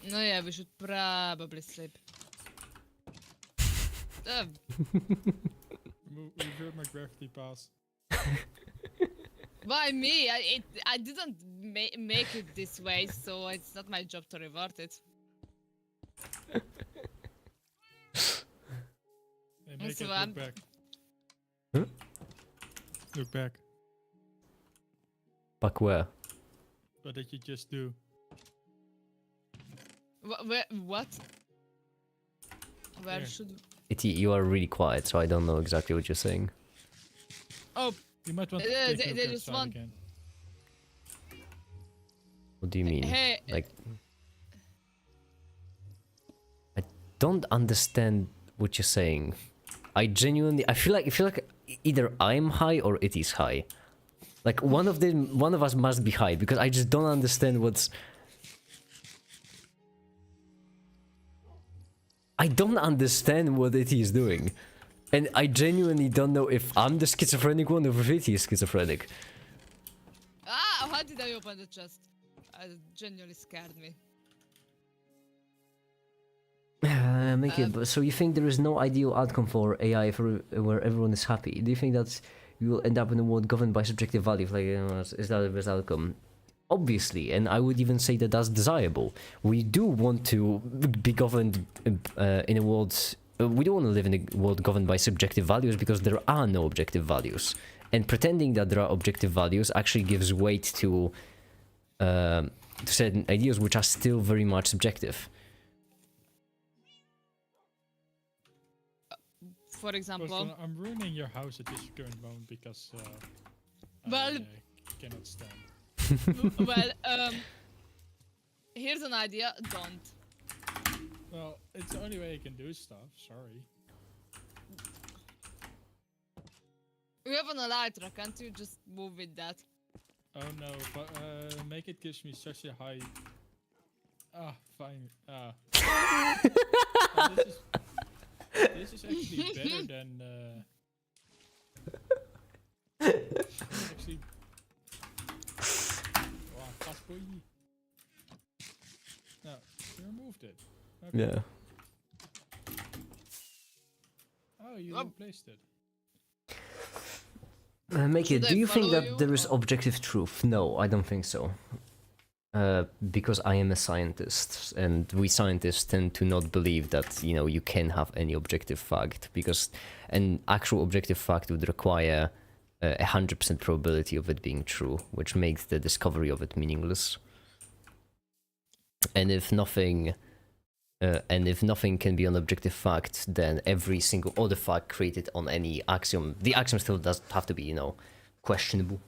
Speaker 3: No, yeah, we should probably sleep.
Speaker 2: Revert my gravity pass.
Speaker 3: Why me? I didn't make it this way, so it's not my job to revert it.
Speaker 2: Hey, make
Speaker 3: So
Speaker 2: it
Speaker 3: I'm-
Speaker 2: look back.
Speaker 1: Huh?
Speaker 2: Look back.
Speaker 1: Back where?
Speaker 2: What did you just do?
Speaker 3: What? Where
Speaker 2: Here.
Speaker 3: should?
Speaker 1: Itty, you are really quiet, so I don't know exactly what you're saying.
Speaker 3: Oh,
Speaker 2: You might want to
Speaker 3: They-
Speaker 2: take a
Speaker 3: they
Speaker 2: look
Speaker 3: just
Speaker 2: outside
Speaker 3: want-
Speaker 2: again.
Speaker 1: What do you mean?
Speaker 3: hey.
Speaker 1: Like, I don't understand what you're saying. I feel like either I'm high or it is high. Like one of us must be high because I just don't understand what's. I don't understand what it is doing, and I genuinely don't know if I'm the schizophrenic one or if it is schizophrenic.
Speaker 3: Ah, how did I open the chest? It genuinely scared me.
Speaker 1: So you think there is no ideal outcome for AI where everyone is happy? Do you think that you will end up in a world governed by subjective values? Like, is that the best outcome? Obviously, and I would even say that that's desirable. We do want to be governed in a world. We don't want to live in a world governed by subjective values because there are no objective values. And pretending that there are objective values actually gives weight to to certain ideas which are still very much subjective.
Speaker 3: For example,
Speaker 2: I'm ruining your house at this current moment because
Speaker 3: Well-
Speaker 2: I cannot stand.
Speaker 3: well, here's an idea. Don't.
Speaker 2: Well, it's the only way I can do stuff. Sorry.
Speaker 3: We have an elytra. Can't you just move with that?
Speaker 2: Oh no, but make it gives me such a high. Ah, fine. This is actually better than. Actually. Wow, fast boy. No, you removed it. Okay.
Speaker 1: Yeah.
Speaker 2: Oh, you
Speaker 3: Oh.
Speaker 2: replaced it.
Speaker 1: Make it.
Speaker 3: Should
Speaker 1: Do
Speaker 3: I
Speaker 1: you think
Speaker 3: follow
Speaker 1: that
Speaker 3: you,
Speaker 1: there is
Speaker 3: or-
Speaker 1: objective truth? No, I don't think so. Because I am a scientist, and we scientists tend to not believe that, you know, you can have any objective fact, because an actual objective fact would require 100% probability of it being true, which makes the discovery of it meaningless. And if nothing can be an objective fact, then every single other fact created on any axiom, the axiom still does have to be, you know, questionable.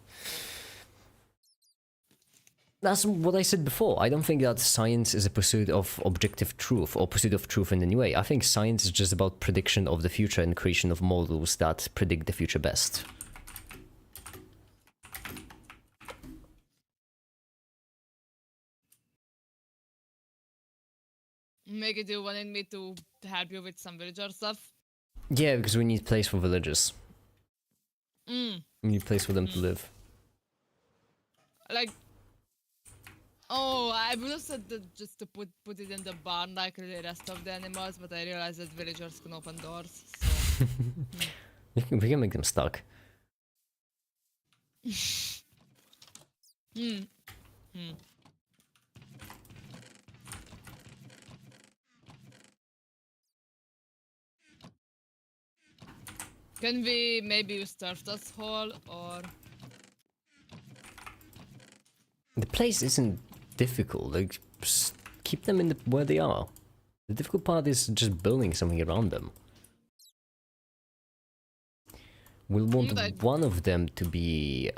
Speaker 1: That's what I said before. I don't think that science is a pursuit of objective truth or pursuit of truth in any way. I think science is just about prediction of the future and creation of models that predict the future best.
Speaker 3: Make it. You wanted me to help you with some villager stuff?
Speaker 1: Yeah, because we need place for villagers.
Speaker 3: Mm.
Speaker 1: We need place for them to live.
Speaker 3: Like. Oh, I would have said that just to put it in the barn like the rest of the animals, but I realized that villagers can open doors. So.
Speaker 1: We can make them stuck.
Speaker 3: Hmm. Hmm. Can we maybe use Turtle's Hall or
Speaker 1: The place isn't difficult. Like, just keep them in where they are. The difficult part is just building something around them. We'll want
Speaker 3: Like-
Speaker 1: one of them to be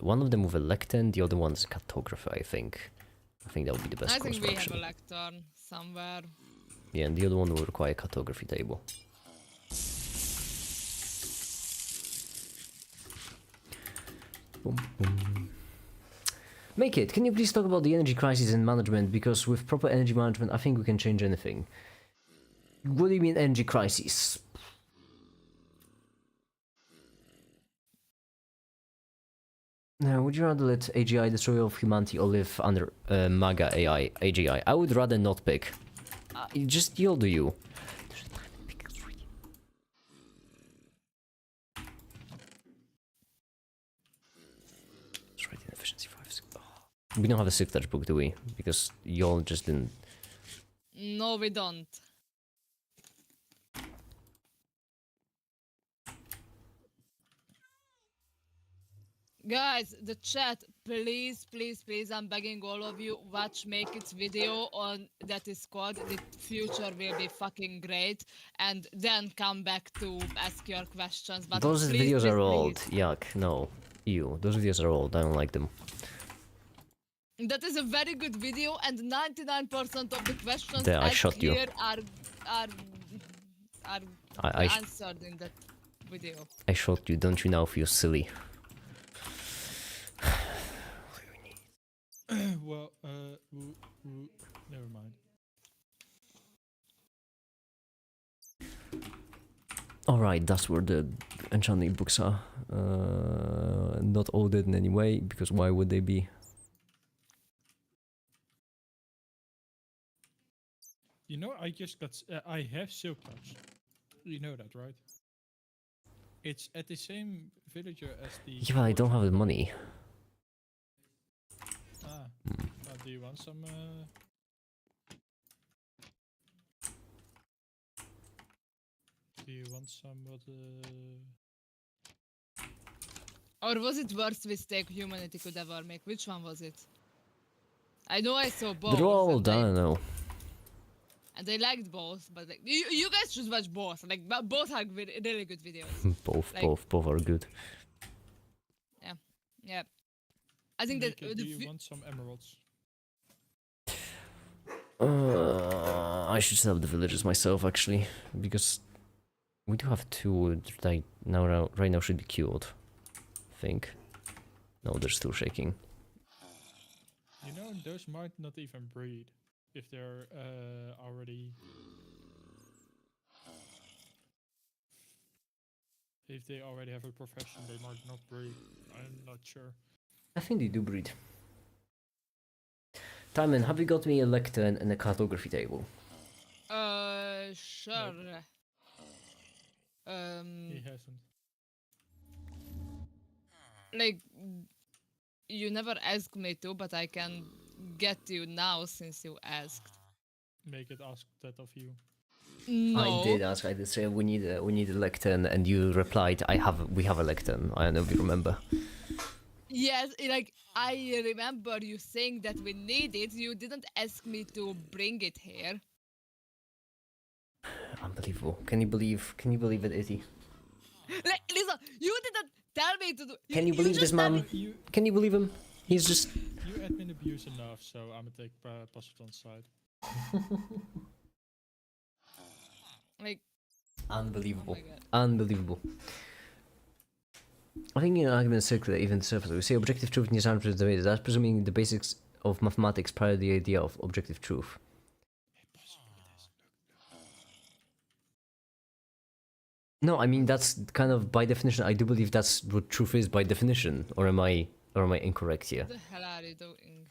Speaker 1: one of them with a lectern, the other one's a cartographer, I think. I think that would be the best
Speaker 3: I think we have
Speaker 1: construction.
Speaker 3: a lectern somewhere.
Speaker 1: Yeah, and the other one will require a cartography table. Boom, boom. Make it. Can you please talk about the energy crisis and management? Because with proper energy management, I think we can change anything. What do you mean energy crisis? Now, would you rather let AGI destroy all of humanity or live under MAGA AI, AGI? I would rather not pick. Just yield to you. Efficiency 5. Oh. We don't have a Swift Touch book, do we? Because y'all just didn't.
Speaker 3: No, we don't. Guys, the chat, please, please, please, I'm begging all of you, watch Make It's video on that is called The Future Will Be Fucking Great, and then come back to ask your questions. But
Speaker 1: Those
Speaker 3: please,
Speaker 1: videos
Speaker 3: please,
Speaker 1: are old.
Speaker 3: please.
Speaker 1: Yuck. No. Ew. Those videos are old. I don't like them.
Speaker 3: That is a very good video, and 99% of the questions
Speaker 1: There, I
Speaker 3: asked
Speaker 1: shot you.
Speaker 3: here are
Speaker 1: I
Speaker 3: answered in that video.
Speaker 1: I shot you. Don't you now feel silly?
Speaker 2: Well, never mind.
Speaker 1: Alright, that's where the enchanting books are. Not ordered in any way, because why would they be?
Speaker 2: You know, I just got. I have Silk Touch. You know that, right? It's at the same villager as the.
Speaker 1: Yeah, but I don't have the money.
Speaker 2: Ah. Do you want some? Do you want some? What?
Speaker 3: Or was it worst mistake humanity could ever make? Which one was it? I know I saw both.
Speaker 1: They're all
Speaker 3: and I
Speaker 1: done now.
Speaker 3: And I liked both, but like you guys should watch both. Like both are really good videos.
Speaker 1: Both are good.
Speaker 3: Yeah. I think that
Speaker 2: Mika, do you want some emeralds?
Speaker 1: I should set up the villages myself actually, because we do have two that right now should be cured. I think. No, they're still shaking.
Speaker 2: You know, those might not even breed if they're already. If they already have a profession, they might not breed. I'm not sure.
Speaker 1: I think they do breed. Timon, have you got me a lectern and a cartography table?
Speaker 3: Sure.
Speaker 2: He hasn't.
Speaker 3: Like you never asked me to, but I can get you now since you asked.
Speaker 2: Make it ask that of you.
Speaker 3: No.
Speaker 1: I did ask. I did say we need a lectern, and you replied, we have a lectern." I don't know if you remember.
Speaker 3: Yes, like I remember you saying that we need it. You didn't ask me to bring it here.
Speaker 1: Unbelievable. Can you believe it, Itty?
Speaker 3: Like, listen, you didn't tell me to do.
Speaker 1: Can you believe this man? Can you believe him? He's just.
Speaker 2: You admin abuse enough, so I'm gonna take Positon's side.
Speaker 3: Like.
Speaker 1: Unbelievable.
Speaker 3: Oh my God.
Speaker 1: Unbelievable. I think in an argument circular, even surface, we say objective truth in the answer to the that's presuming the basics of mathematics prior to the idea of objective truth. No, I mean that's kind of by definition. I do believe that's what truth is by definition, or am I incorrect here?
Speaker 3: What the hell are you doing?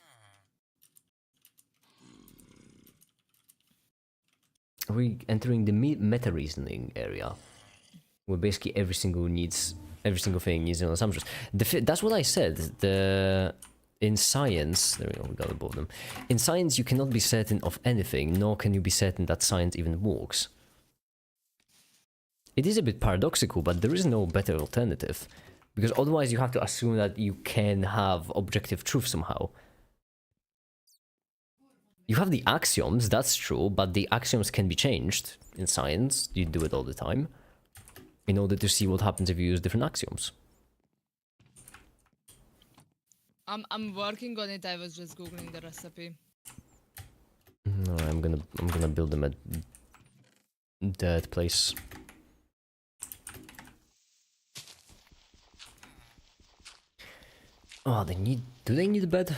Speaker 1: Are we entering the meta reasoning area, where basically every single thing needs an assumptions? That's what I said. In science, there we go. We got above them. In science, you cannot be certain of anything, nor can you be certain that science even works. It is a bit paradoxical, but there is no better alternative, because otherwise you have to assume that you can have objective truth somehow. You have the axioms, that's true, but the axioms can be changed in science. You do it all the time in order to see what happens if you use different axioms.
Speaker 3: I'm working on it. I was just googling the recipe.
Speaker 1: No, I'm gonna build them at that place. Oh, do they need a bed?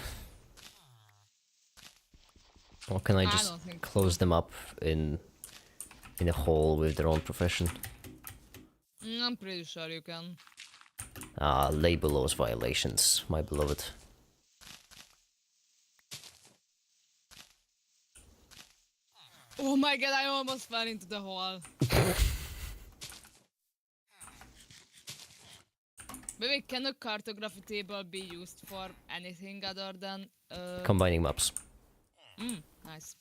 Speaker 1: Or can I just
Speaker 3: don't think
Speaker 1: close
Speaker 3: so.
Speaker 1: them up in a hall with their own profession?
Speaker 3: I'm pretty sure you can.
Speaker 1: Ah, labor laws violations, my beloved.
Speaker 3: Oh my God! I almost fell into the hole. Maybe can a cartography table be used for anything other than
Speaker 1: Combining maps.
Speaker 3: Nice.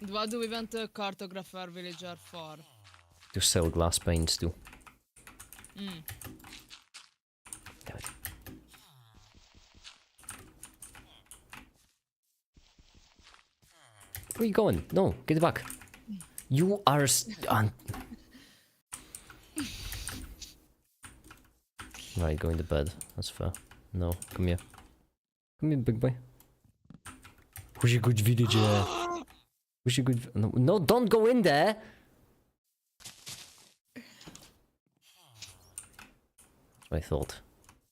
Speaker 3: What do we want a cartographer villager for?
Speaker 1: To sell glass paints too. Damn it. Where are you going? No, get it back. You are Right, going to bed. That's fair. No, come here. Come here, big boy. Who's your good villager? Who's your good... No, don't go in there! That's what I thought.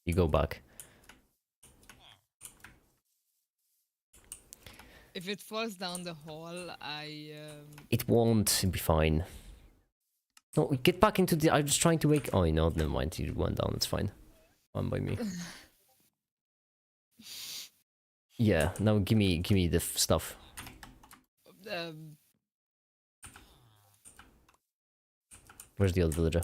Speaker 1: You go back.
Speaker 3: If it falls down the hole,
Speaker 1: It won't be fine. No, get back into the... I was trying to wake... Oh, no, never mind. You went down. It's fine. Fine by me. Yeah, now give me the stuff. Where's the other villager?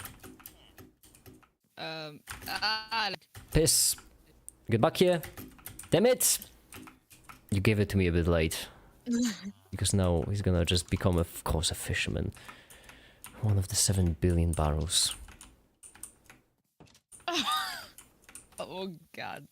Speaker 1: Piss. Get back here. Damn it! You gave it to me a bit late. Because now he's gonna just become, of course, a fisherman. One of the 7 billion barrels.
Speaker 3: Oh god.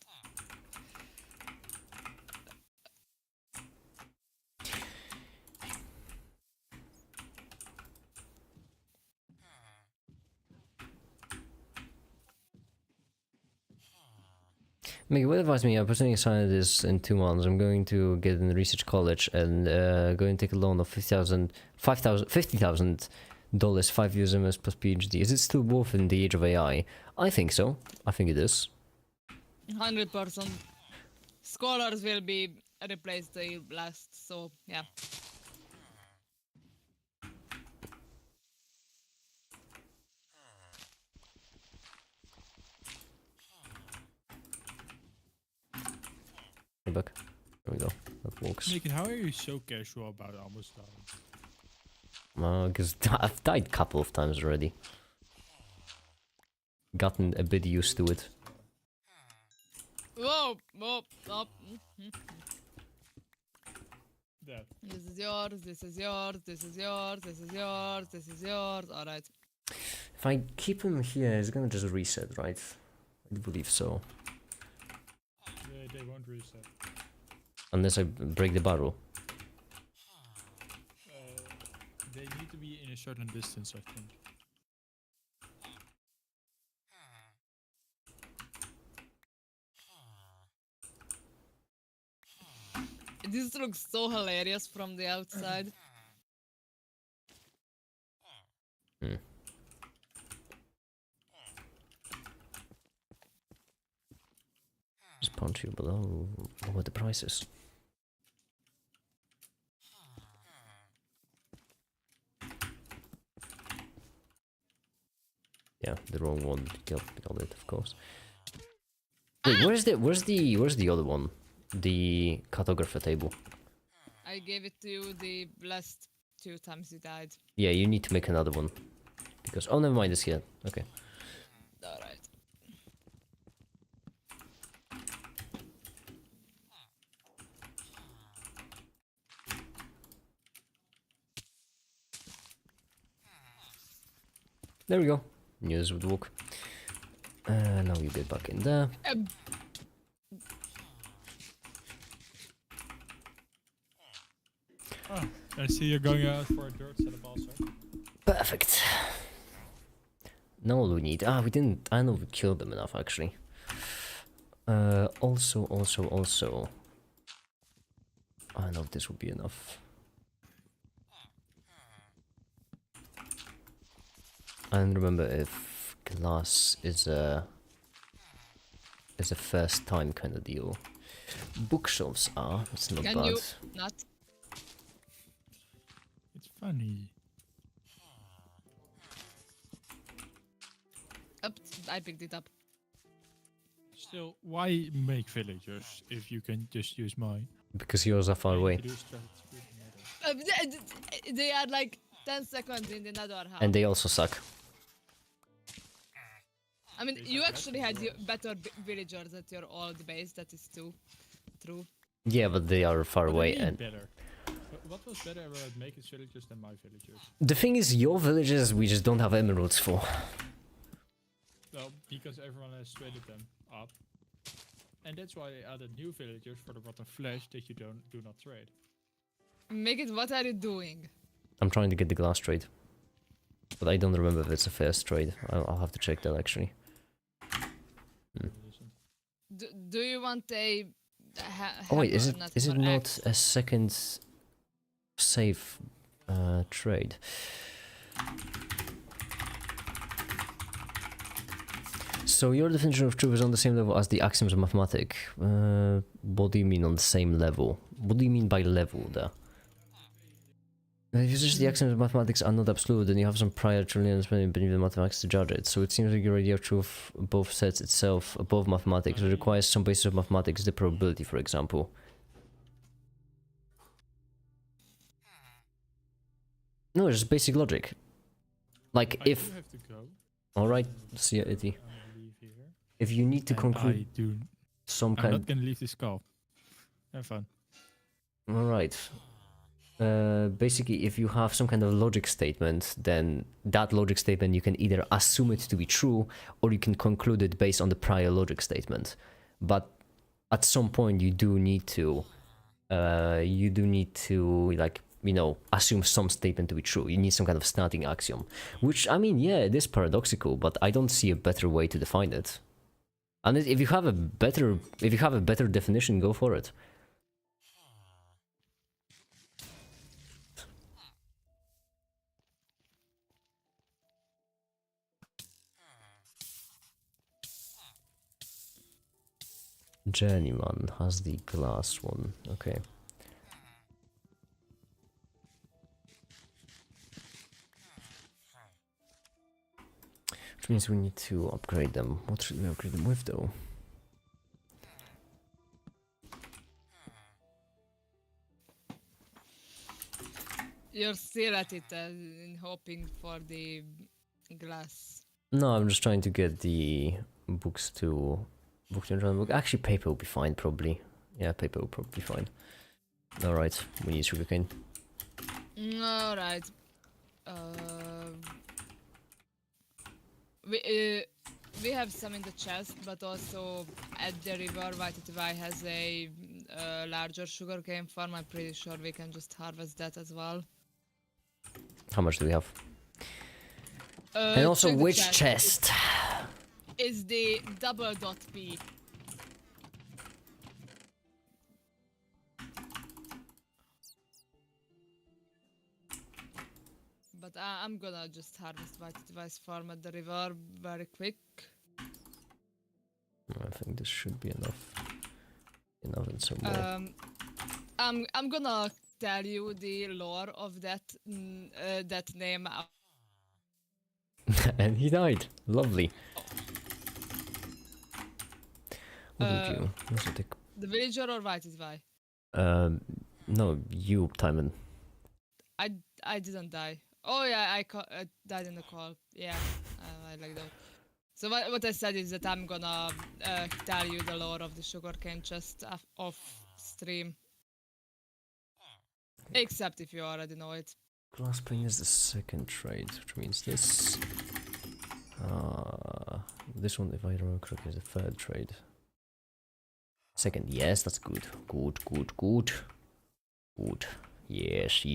Speaker 1: Mickey, what advise me? I'm pursuing a scientist in 2 months. I'm going to get in research college and going to take a loan of $50,000, 5 years MS plus PhD. Is it still worth in the age of AI? I think so. I think it is.
Speaker 3: 100%. Scholars will be replaced the last, so yeah.
Speaker 1: Back. There we go. That works.
Speaker 2: Nick, how are you so casual about almost dying?
Speaker 1: Because I've died a couple of times already. Gotten a bit used to it.
Speaker 3: Whoa, whoa, stop.
Speaker 2: That.
Speaker 3: This is yours, this is yours, this is yours, this is yours, this is yours. Alright.
Speaker 1: If I keep him here, he's gonna just reset, right? I believe so.
Speaker 2: They won't reset.
Speaker 1: Unless I break the barrel.
Speaker 2: They need to be in a certain distance, I think.
Speaker 3: This looks so hilarious from the outside.
Speaker 1: Hmm. Just punch you below. Lower the prices. Yeah, the wrong one. Got it, of course. Wait, where's the other one? The cartographer table.
Speaker 3: I gave it to you the last 2 times you died.
Speaker 1: Yeah, you need to make another one. Because oh, never mind, it's here. Okay.
Speaker 3: Alright.
Speaker 1: There we go. Knew this would work. Now you get back in there.
Speaker 2: Oh, I see you're going out for a dirt setup also.
Speaker 1: Perfect. Now all we need. We didn't. I know we killed them enough actually. Also. I know this will be enough. And remember, if glass is a first time kind of deal, bookshelves are. It's not
Speaker 3: Can
Speaker 1: bad.
Speaker 3: you not?
Speaker 2: It's funny.
Speaker 3: Up, I picked it up.
Speaker 2: Still, why make villagers if you can just use mine?
Speaker 1: Because yours are far away,
Speaker 3: They are like 10 seconds in the nether half.
Speaker 1: and they also suck.
Speaker 3: I mean, you actually had better villagers at your old base, that is too true.
Speaker 1: Yeah, but they are far away, and
Speaker 2: better. What was better about making villagers than my villagers?
Speaker 1: the thing is, your villages we just don't have emeralds for.
Speaker 2: Well, because everyone has traded them up. And that's why I added new villagers for the rotten flesh that you do not trade.
Speaker 3: Make it, what are you doing?
Speaker 1: I'm trying to get the glass trade, but I don't remember if it's a first trade. I'll have to check that actually.
Speaker 3: Do you want a...
Speaker 1: Oh wait, is it
Speaker 3: hammer,
Speaker 1: not
Speaker 3: axe?
Speaker 1: a second safe trade? So your definition of truth is on the same level as the axioms of mathematics. What do you mean on the same level? What do you mean by level there? If it's just the axioms of mathematics are not absolute, then you have some prior trillion understanding beneath the mathematics to judge it. So it seems like your idea of truth above sets itself above mathematics. It requires some basis of mathematics, the probability, for example. No, it's just basic logic. Like
Speaker 2: I
Speaker 1: if...
Speaker 2: do have to go.
Speaker 1: Alright, see ya, Itty.
Speaker 2: I'm gonna leave here.
Speaker 1: If you need to
Speaker 2: And
Speaker 1: conclude
Speaker 2: I do.
Speaker 1: some
Speaker 2: I'm
Speaker 1: kind...
Speaker 2: not gonna leave this call. Have fun.
Speaker 1: Alright. Basically, if you have some kind of logic statement, then that logic statement you can either assume it to be true or you can conclude it based on the prior logic statement. But at some point, you do need to, like, you know, assume some statement to be true. You need some kind of starting axiom, which, I mean, yeah, it is paradoxical, but I don't see a better way to define it. And if you have a better definition, go for it. Journeyman has the glass one. Okay. Which means we need to upgrade them. What should we upgrade them with, though?
Speaker 3: You're still at it in hoping for the glass.
Speaker 1: No, I'm just trying to get the books to book. Actually, paper will be fine, probably. Yeah, paper will probably be fine. All right, we need sugarcane.
Speaker 3: All right. We have some in the chest, but also at the river, White has a larger sugarcane farm. I'm pretty sure we can just harvest that as well.
Speaker 1: How much do we have? And also,
Speaker 3: check the
Speaker 1: which chest?
Speaker 3: Is the double dot P. But I'm gonna just harvest White Device farm at the river very quick.
Speaker 1: I think this should be enough. Enough and some more.
Speaker 3: I'm gonna tell you the lore of that that name.
Speaker 1: And he died. Lovely. What would you? What's it?
Speaker 3: The villager or White Device?
Speaker 1: No, you, Timon.
Speaker 3: I didn't die. Oh yeah, I died in the call. Yeah, I like that. So what I said is that I'm gonna tell you the lore of the sugarcane chest off stream. Except if you already know it.
Speaker 1: Glass plane is the second trade, which means this. This one, if I remember correctly, is the third trade. Second, yes, that's good. Good. Yes.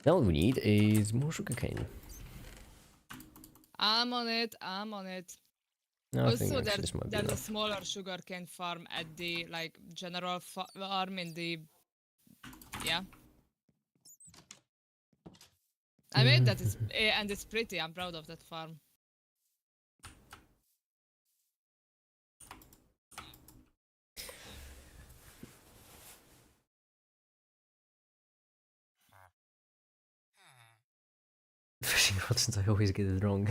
Speaker 1: Now what we need is more sugarcane.
Speaker 3: I'm on it.
Speaker 1: No, I think
Speaker 3: Also,
Speaker 1: actually this might be
Speaker 3: there's a
Speaker 1: enough.
Speaker 3: smaller sugarcane farm at the like general farm in the yeah. I made that is and it's pretty. I'm proud of that farm.
Speaker 1: Fishing rod, since I always get it wrong.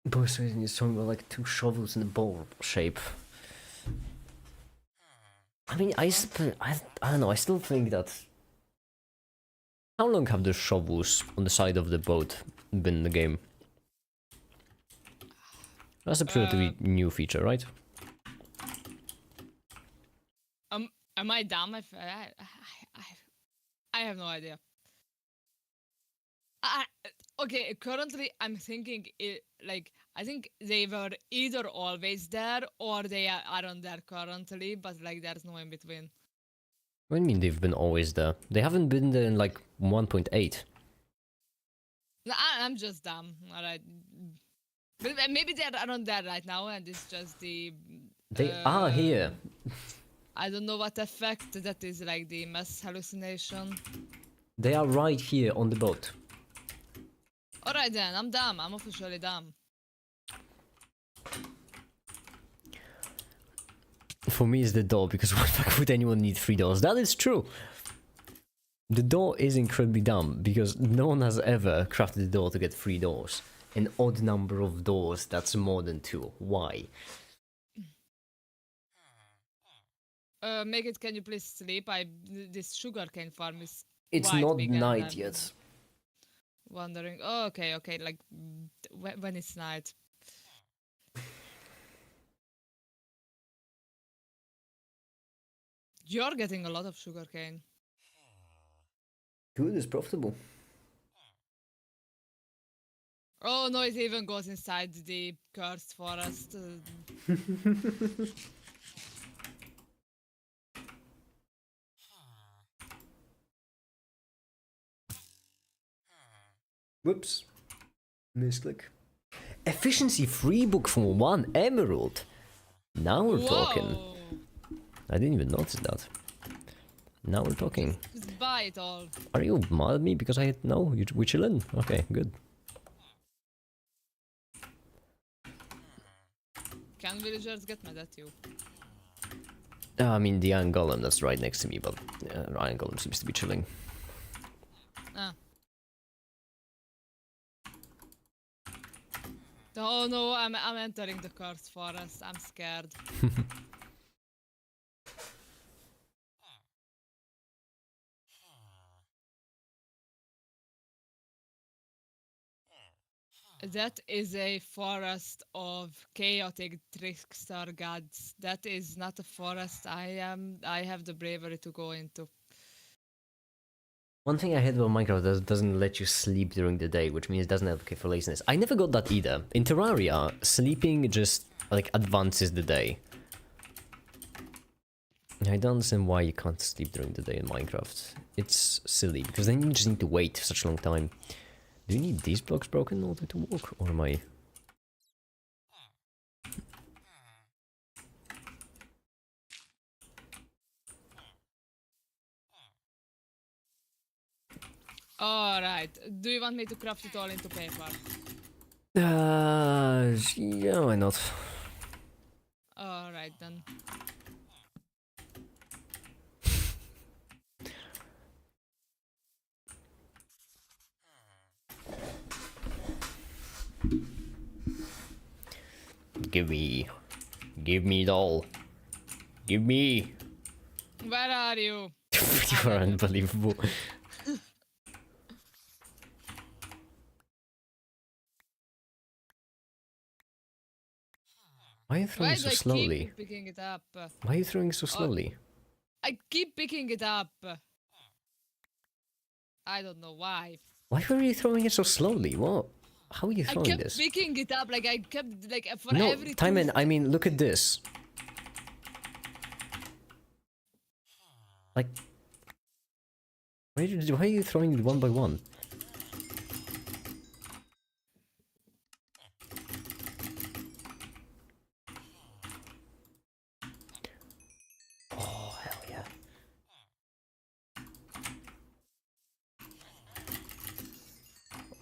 Speaker 1: Boys, you're talking about like two shovels in a bowl shape. I mean, I don't know. I still think that. How long have the shovels on the side of the boat been in the game? That's a pretty new feature, right?
Speaker 3: Am I dumb? I have no idea. Okay, currently I'm thinking I think they were either always there or they aren't there currently, but like there's no in between.
Speaker 1: What do you mean they've been always there? They haven't been there in like 1.8.
Speaker 3: No, I'm just dumb. All right, but maybe they aren't there right now, and it's just the.
Speaker 1: They are here.
Speaker 3: I don't know what effect that is, like the mass hallucination.
Speaker 1: They are right here on the boat.
Speaker 3: Alright then, I'm dumb. I'm officially dumb.
Speaker 1: For me, it's the door, because why the fuck would anyone need 3 doors? That is true. The door is incredibly dumb, because no one has ever crafted a door to get 3 doors. An odd number of doors that's more than 2. Why?
Speaker 3: Make it, can you please sleep? This sugarcane farm is
Speaker 1: It's
Speaker 3: quite
Speaker 1: not
Speaker 3: big
Speaker 1: night yet.
Speaker 3: wandering. Oh, okay, like when it's night. You're getting a lot of sugarcane.
Speaker 1: Good, it's profitable.
Speaker 3: Oh no, it even goes inside the cursed forest.
Speaker 1: Whoops. Misclick. Efficiency free book for 1 emerald. Now we're talking.
Speaker 3: Whoa!
Speaker 1: I didn't even notice that. Now we're talking.
Speaker 3: Just buy it all.
Speaker 1: Are you mad at me because I no? We're chilling. Okay, good.
Speaker 3: Can villagers get mad at you?
Speaker 1: I mean, the Iron Golem that's right next to me, but Iron Golem seems to be chilling.
Speaker 3: Ah. Oh no, I'm entering the cursed forest. I'm scared. That is a forest of chaotic trickster gods. That is not a forest I have the bravery to go into.
Speaker 1: One thing I hate about Minecraft is it doesn't let you sleep during the day, which means it doesn't advocate for laziness. I never got that either. In Terraria, sleeping just like advances the day. I don't understand why you can't sleep during the day in Minecraft. It's silly, because then you just need to wait such a long time. Do you need these blocks broken in order to walk, or am I...
Speaker 3: Alright, do you want me to craft it all into paper?
Speaker 1: Yeah, why not?
Speaker 3: Alright then.
Speaker 1: Give me it all. Give me.
Speaker 3: Where are you?
Speaker 1: You are unbelievable. Why are you throwing
Speaker 3: Why
Speaker 1: so
Speaker 3: do I
Speaker 1: slowly?
Speaker 3: keep picking it up?
Speaker 1: Why are you throwing so slowly?
Speaker 3: I keep picking it up. I don't know why.
Speaker 1: Why were you throwing it so slowly? What? How are you
Speaker 3: I
Speaker 1: throwing
Speaker 3: kept
Speaker 1: this?
Speaker 3: picking it up, like I kept like for
Speaker 1: No,
Speaker 3: every
Speaker 1: Timon, I mean, look at this. Like, why are you throwing it one by one? Oh, hell yeah.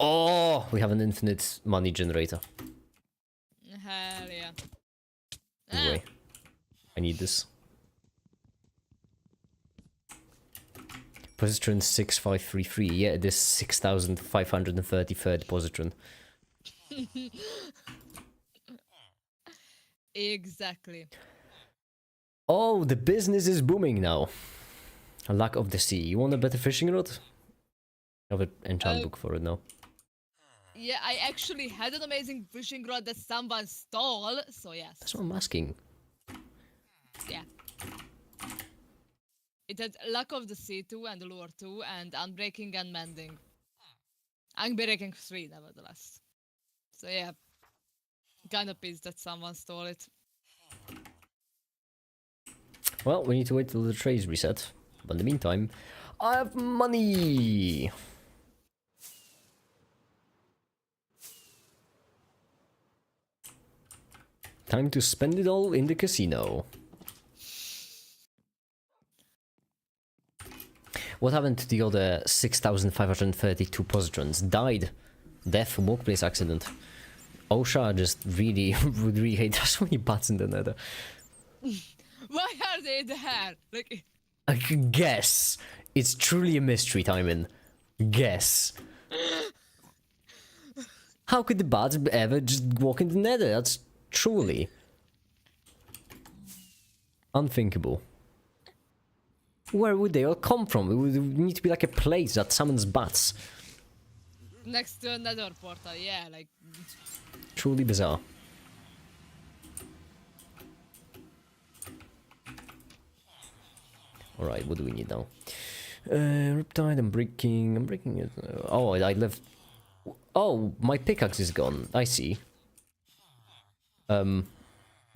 Speaker 1: Oh, we have an infinite money generator.
Speaker 3: Hell yeah.
Speaker 1: Anyway, I need this. Positron 6533. Yeah, it is 6533rd positron.
Speaker 3: Exactly.
Speaker 1: Oh, the business is booming now. A lack of the sea. You want a better fishing rod? I have an enchant book for it now.
Speaker 3: Yeah, I actually had an amazing fishing rod that someone stole, so yes.
Speaker 1: That's what I'm asking.
Speaker 3: Yeah. It had Luck of the Sea 2 and Lure 2 and Unbreaking and Mending. Unbreaking 3, nevertheless. So yeah. Kinda pissed that someone stole it.
Speaker 1: Well, we need to wait till the trays reset. But in the meantime, I have money! Time to spend it all in the casino. What happened to the other 6,532 positrons? Died. Death, workplace accident. Osha just really would really hate. There's so many bats in the nether.
Speaker 3: Why are they there? Like,
Speaker 1: I could guess. It's truly a mystery, Timon. Guess. How could the bats ever just walk in the nether? That's truly unthinkable. Where would they all come from? It would need to be like a place that summons bats.
Speaker 3: next to another portal. Yeah, like
Speaker 1: Truly bizarre. Alright, what do we need now? Riptide, I'm breaking it. Oh, I left. Oh, my pickaxe is gone. I see.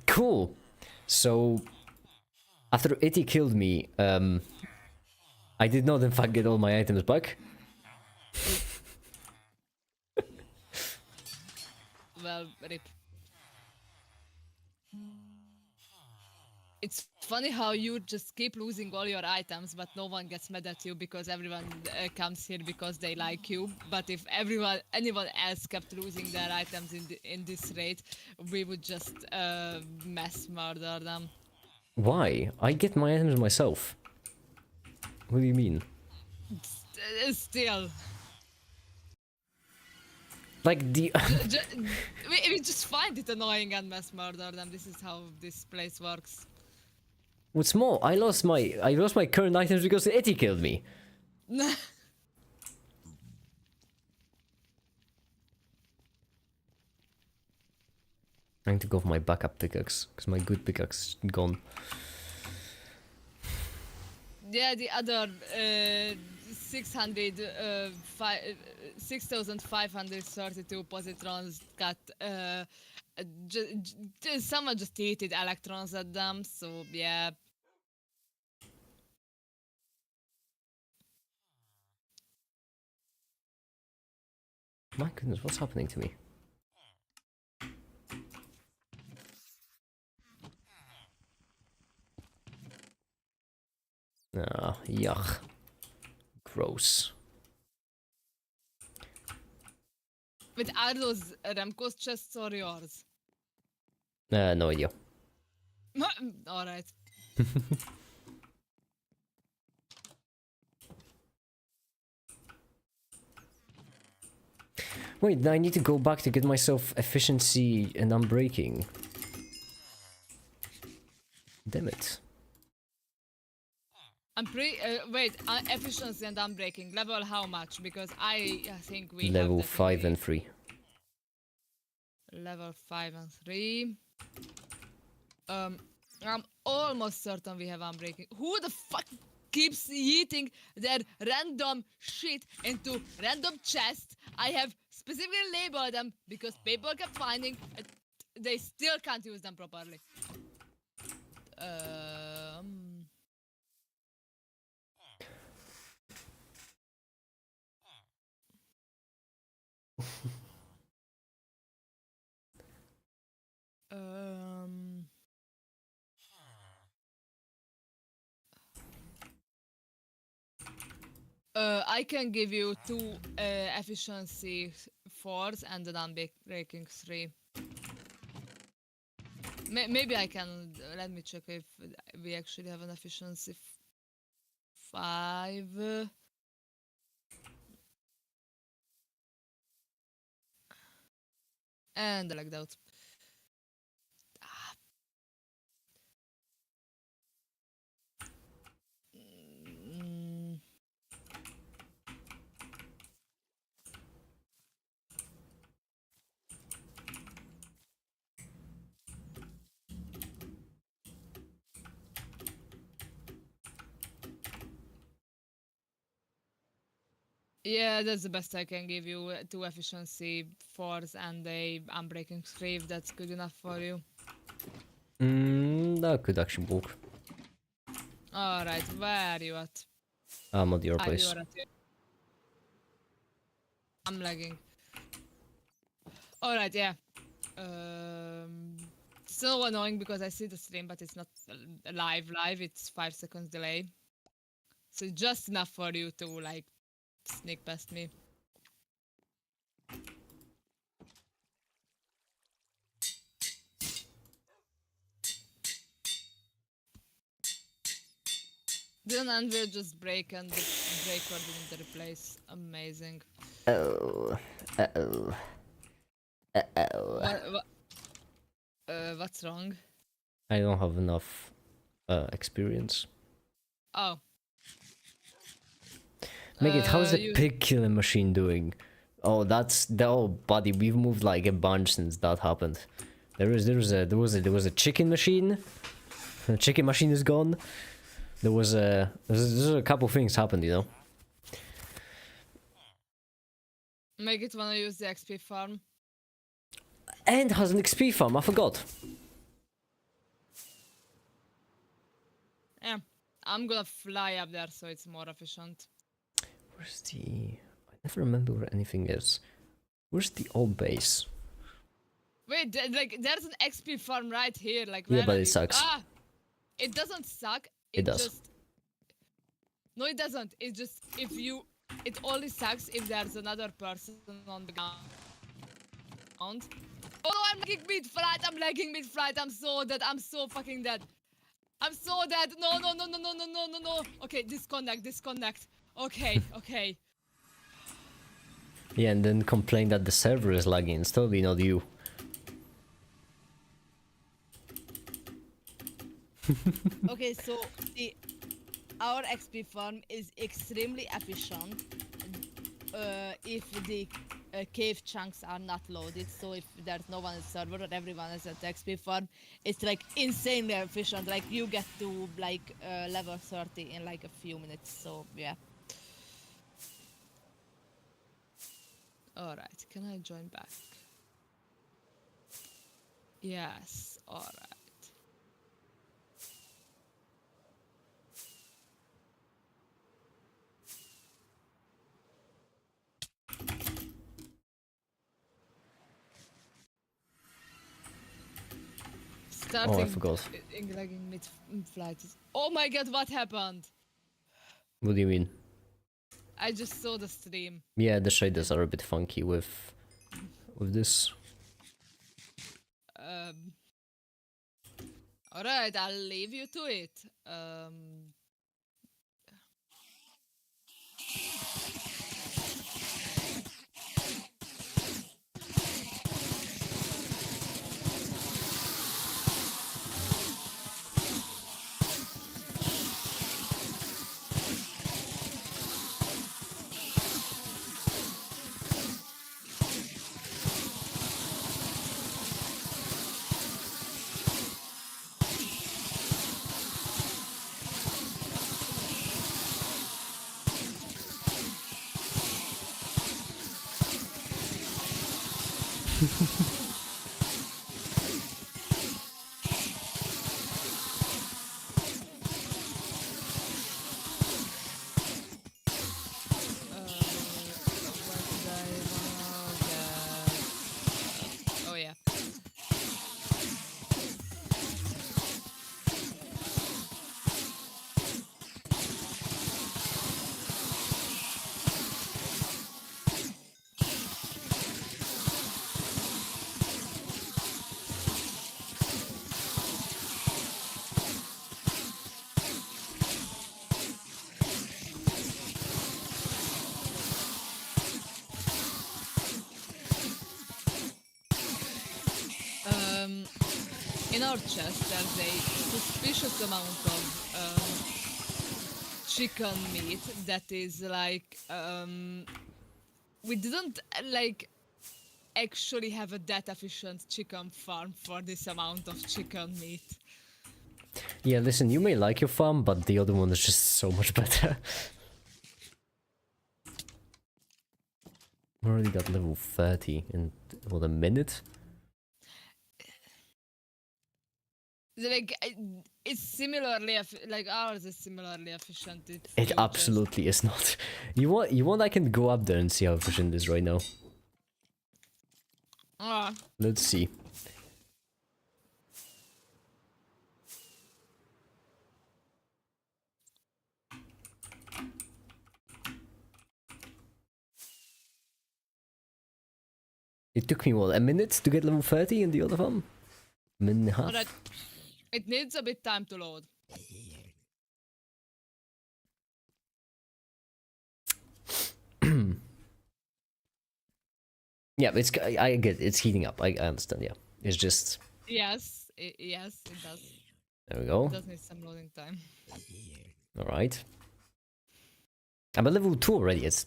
Speaker 1: Cool. So, after Itty killed me, I did not in fact get all my items back.
Speaker 3: well, rip. It's funny how you just keep losing all your items, but no one gets mad at you because everyone comes here because they like you. But if anyone else kept losing their items in this rate, we would just mass murder them.
Speaker 1: Why? I get my items myself. What do you mean?
Speaker 3: Still,
Speaker 1: Like the...
Speaker 3: we just find it annoying and mass murder them. This is how this place works.
Speaker 1: What's more, I lost my current items because Itty killed me. I need to go for my backup pickaxe, because my good pickaxe is gone.
Speaker 3: Yeah, the other 6,532 positrons got someone just heated electrons at them, so yeah.
Speaker 1: My goodness, what's happening to me? Ah, yuck. Gross.
Speaker 3: But are those Remco's chests or yours?
Speaker 1: No idea.
Speaker 3: Alright.
Speaker 1: Wait, I need to go back to get myself efficiency and unbreaking. Damn it.
Speaker 3: Wait, efficiency and unbreaking. Level how much? Because I think we
Speaker 1: Level
Speaker 3: have
Speaker 1: 5 and 3.
Speaker 3: Level 5 and 3. I'm almost certain we have unbreaking. Who the fuck keeps eating their random shit into random chests? I have specifically labeled them because people kept finding they still can't use them properly. I can give you 2 efficiency 4s and an unbreaking 3. Maybe I can. Let me check if we actually have an efficiency 5. And I like that. Yeah, that's the best I can give you. 2 efficiency 4s and a unbreaking 3 if that's good enough for you.
Speaker 1: That could actually work.
Speaker 3: Alright, where are you at?
Speaker 1: I'm at your place.
Speaker 3: I'm lagging. Alright, yeah. So annoying because I see the stream but it's not live, it's 5 seconds delay. So just enough for you to like sneak past me. Didn't Anvil just break and the breaker didn't replace? Amazing.
Speaker 1: Oh. Uh-oh. Uh-oh.
Speaker 3: What's wrong?
Speaker 1: I don't have enough experience.
Speaker 3: Oh.
Speaker 1: Make it, how's the pig killing machine doing? Oh, oh, buddy, we've moved like a bunch since that happened. There was a chicken machine. The chicken machine is gone. There's a couple things happened, you know.
Speaker 3: Make it wanna use the XP farm.
Speaker 1: And has an XP farm. I forgot.
Speaker 3: Yeah, I'm gonna fly up there so it's more efficient.
Speaker 1: Where's the? I never remember where anything is. Where's the old base?
Speaker 3: Wait, like there's an XP farm right here. Like
Speaker 1: Yeah,
Speaker 3: where
Speaker 1: but
Speaker 3: are
Speaker 1: it
Speaker 3: you?
Speaker 1: sucks.
Speaker 3: Ah, it doesn't suck.
Speaker 1: It does.
Speaker 3: Just... No, it doesn't. It's just if you. It only sucks if there's another person on the ground. Oh no, I'm lagging mid-flight. I'm lagging mid-flight. I'm so dead. I'm so fucking dead. I'm so dead. No, no, no, no, no, no, no, no, no. Okay, disconnect, disconnect. Okay, okay.
Speaker 1: Yeah, and then complain that the server is lagging. It's totally not you.
Speaker 3: Okay, so our XP farm is extremely efficient if the cave chunks are not loaded. So if there's no one on the server or everyone is at the XP farm, it's like insanely efficient. Like you get to like level 30 in like a few minutes. So yeah. All right, can I join back? Yes. All right. Starting
Speaker 1: Oh, I forgot.
Speaker 3: lagging mid-flight. Oh my god, what happened?
Speaker 1: What do you mean?
Speaker 3: I just saw the stream.
Speaker 1: Yeah, the shaders are a bit funky with this.
Speaker 3: Alright, I'll leave you to it. What did I wanna get? Oh yeah. In our chest, there's a suspicious amount of chicken meat that is like we didn't like actually have a that efficient chicken farm for this amount of chicken meat.
Speaker 1: Yeah, listen, you may like your farm, but the other one is just so much better. We already got level 30 in, what, a minute?
Speaker 3: Like it's similarly like ours is similarly efficient.
Speaker 1: It absolutely is not. You want I can go up there and see how efficient it is right now. Let's see. It took me, what, a minute to get level 30 in the other farm? A minute and a half?
Speaker 3: Alright. It needs a bit time to load.
Speaker 1: Yeah, I get it. It's heating up. I understand, yeah. It's just...
Speaker 3: Yes, yes, it does.
Speaker 1: There we go.
Speaker 3: It does need some loading time.
Speaker 1: Alright. I'm at level 2 already. It's...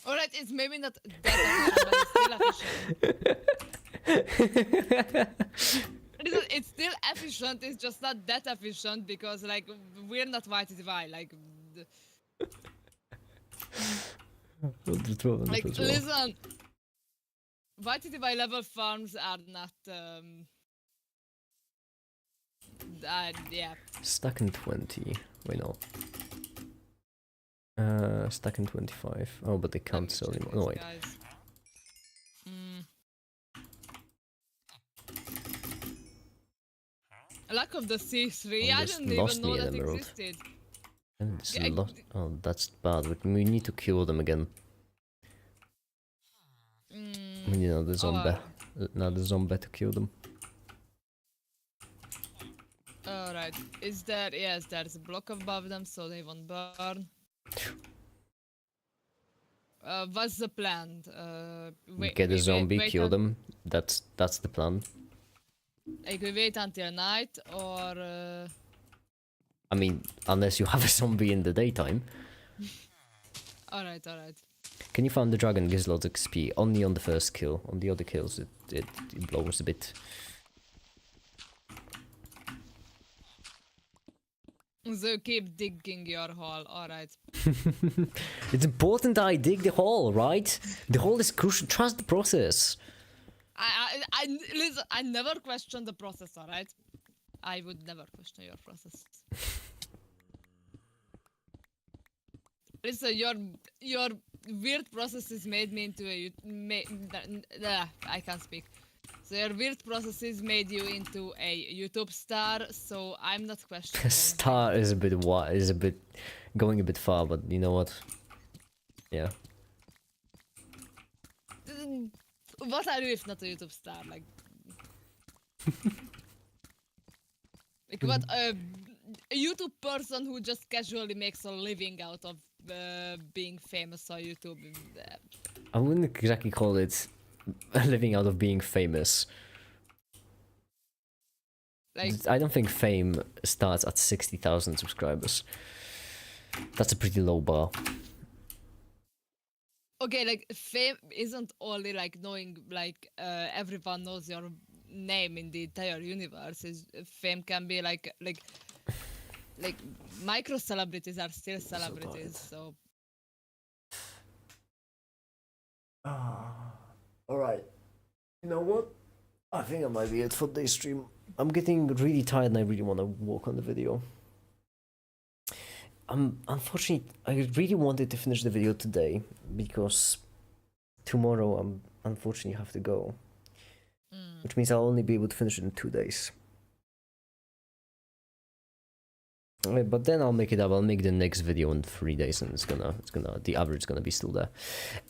Speaker 3: Alright, it's maybe not that efficient, but it's still efficient. It's still efficient, it's just not that efficient because, like, we're not YTTY, like... Like, listen, YTTY level farms are not, yeah.
Speaker 1: Stuck in 20. Wait, no. Stuck in 25. Oh, but they can't sell anymore. No, wait.
Speaker 3: Lack of the C3,
Speaker 1: Oh,
Speaker 3: I
Speaker 1: just
Speaker 3: didn't
Speaker 1: lost
Speaker 3: even know
Speaker 1: me an
Speaker 3: that
Speaker 1: emerald.
Speaker 3: existed.
Speaker 1: And it's
Speaker 3: Yeah,
Speaker 1: oh, that's bad. We need to kill them again. We need another zombie. Another zombie to kill them.
Speaker 3: Alright, is there... Yes, there's a block above them, so they won't burn. What's the plan?
Speaker 1: Get a zombie,
Speaker 3: wait
Speaker 1: kill them. That's the plan.
Speaker 3: Like, we wait until night, or...
Speaker 1: I mean, unless you have a zombie in the daytime.
Speaker 3: Alright, alright.
Speaker 1: Can you find the dragon gives lots of XP? Only on the first kill. On the other kills, it blows a bit.
Speaker 3: So keep digging your hole, alright.
Speaker 1: It's important that I dig the hole, right? The hole is crucial. Trust the process.
Speaker 3: Listen, I never question the process, alright? I would never question your process. Listen, your weird processes made me into a... I can't speak. So your weird processes made you into a YouTube star, so I'm not questioning.
Speaker 1: Star is a bit going a bit far, but you know what? Yeah.
Speaker 3: What are you if not a YouTube star? Like, like what? A YouTube person who just casually makes a living out of being famous on YouTube.
Speaker 1: I wouldn't exactly call it living out of being famous.
Speaker 3: Like,
Speaker 1: I don't think fame starts at 60,000 subscribers. That's a pretty low bar.
Speaker 3: okay, like fame isn't only like knowing, like everyone knows your name in the entire universe. Fame can be like micro celebrities are still celebrities. So.
Speaker 1: Alright. You know what? I think that might be it for today's stream. I'm getting really tired and I really want to work on the video. Unfortunately, I really wanted to finish the video today because tomorrow I'm unfortunately have to go. Which means I'll only be able to finish it in 2 days. But then I'll make it up. I'll make the next video in 3 days, and the average is gonna be still there.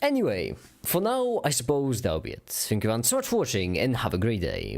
Speaker 1: Anyway, for now, I suppose that'll be it. Thank you so much for watching, and have a great day.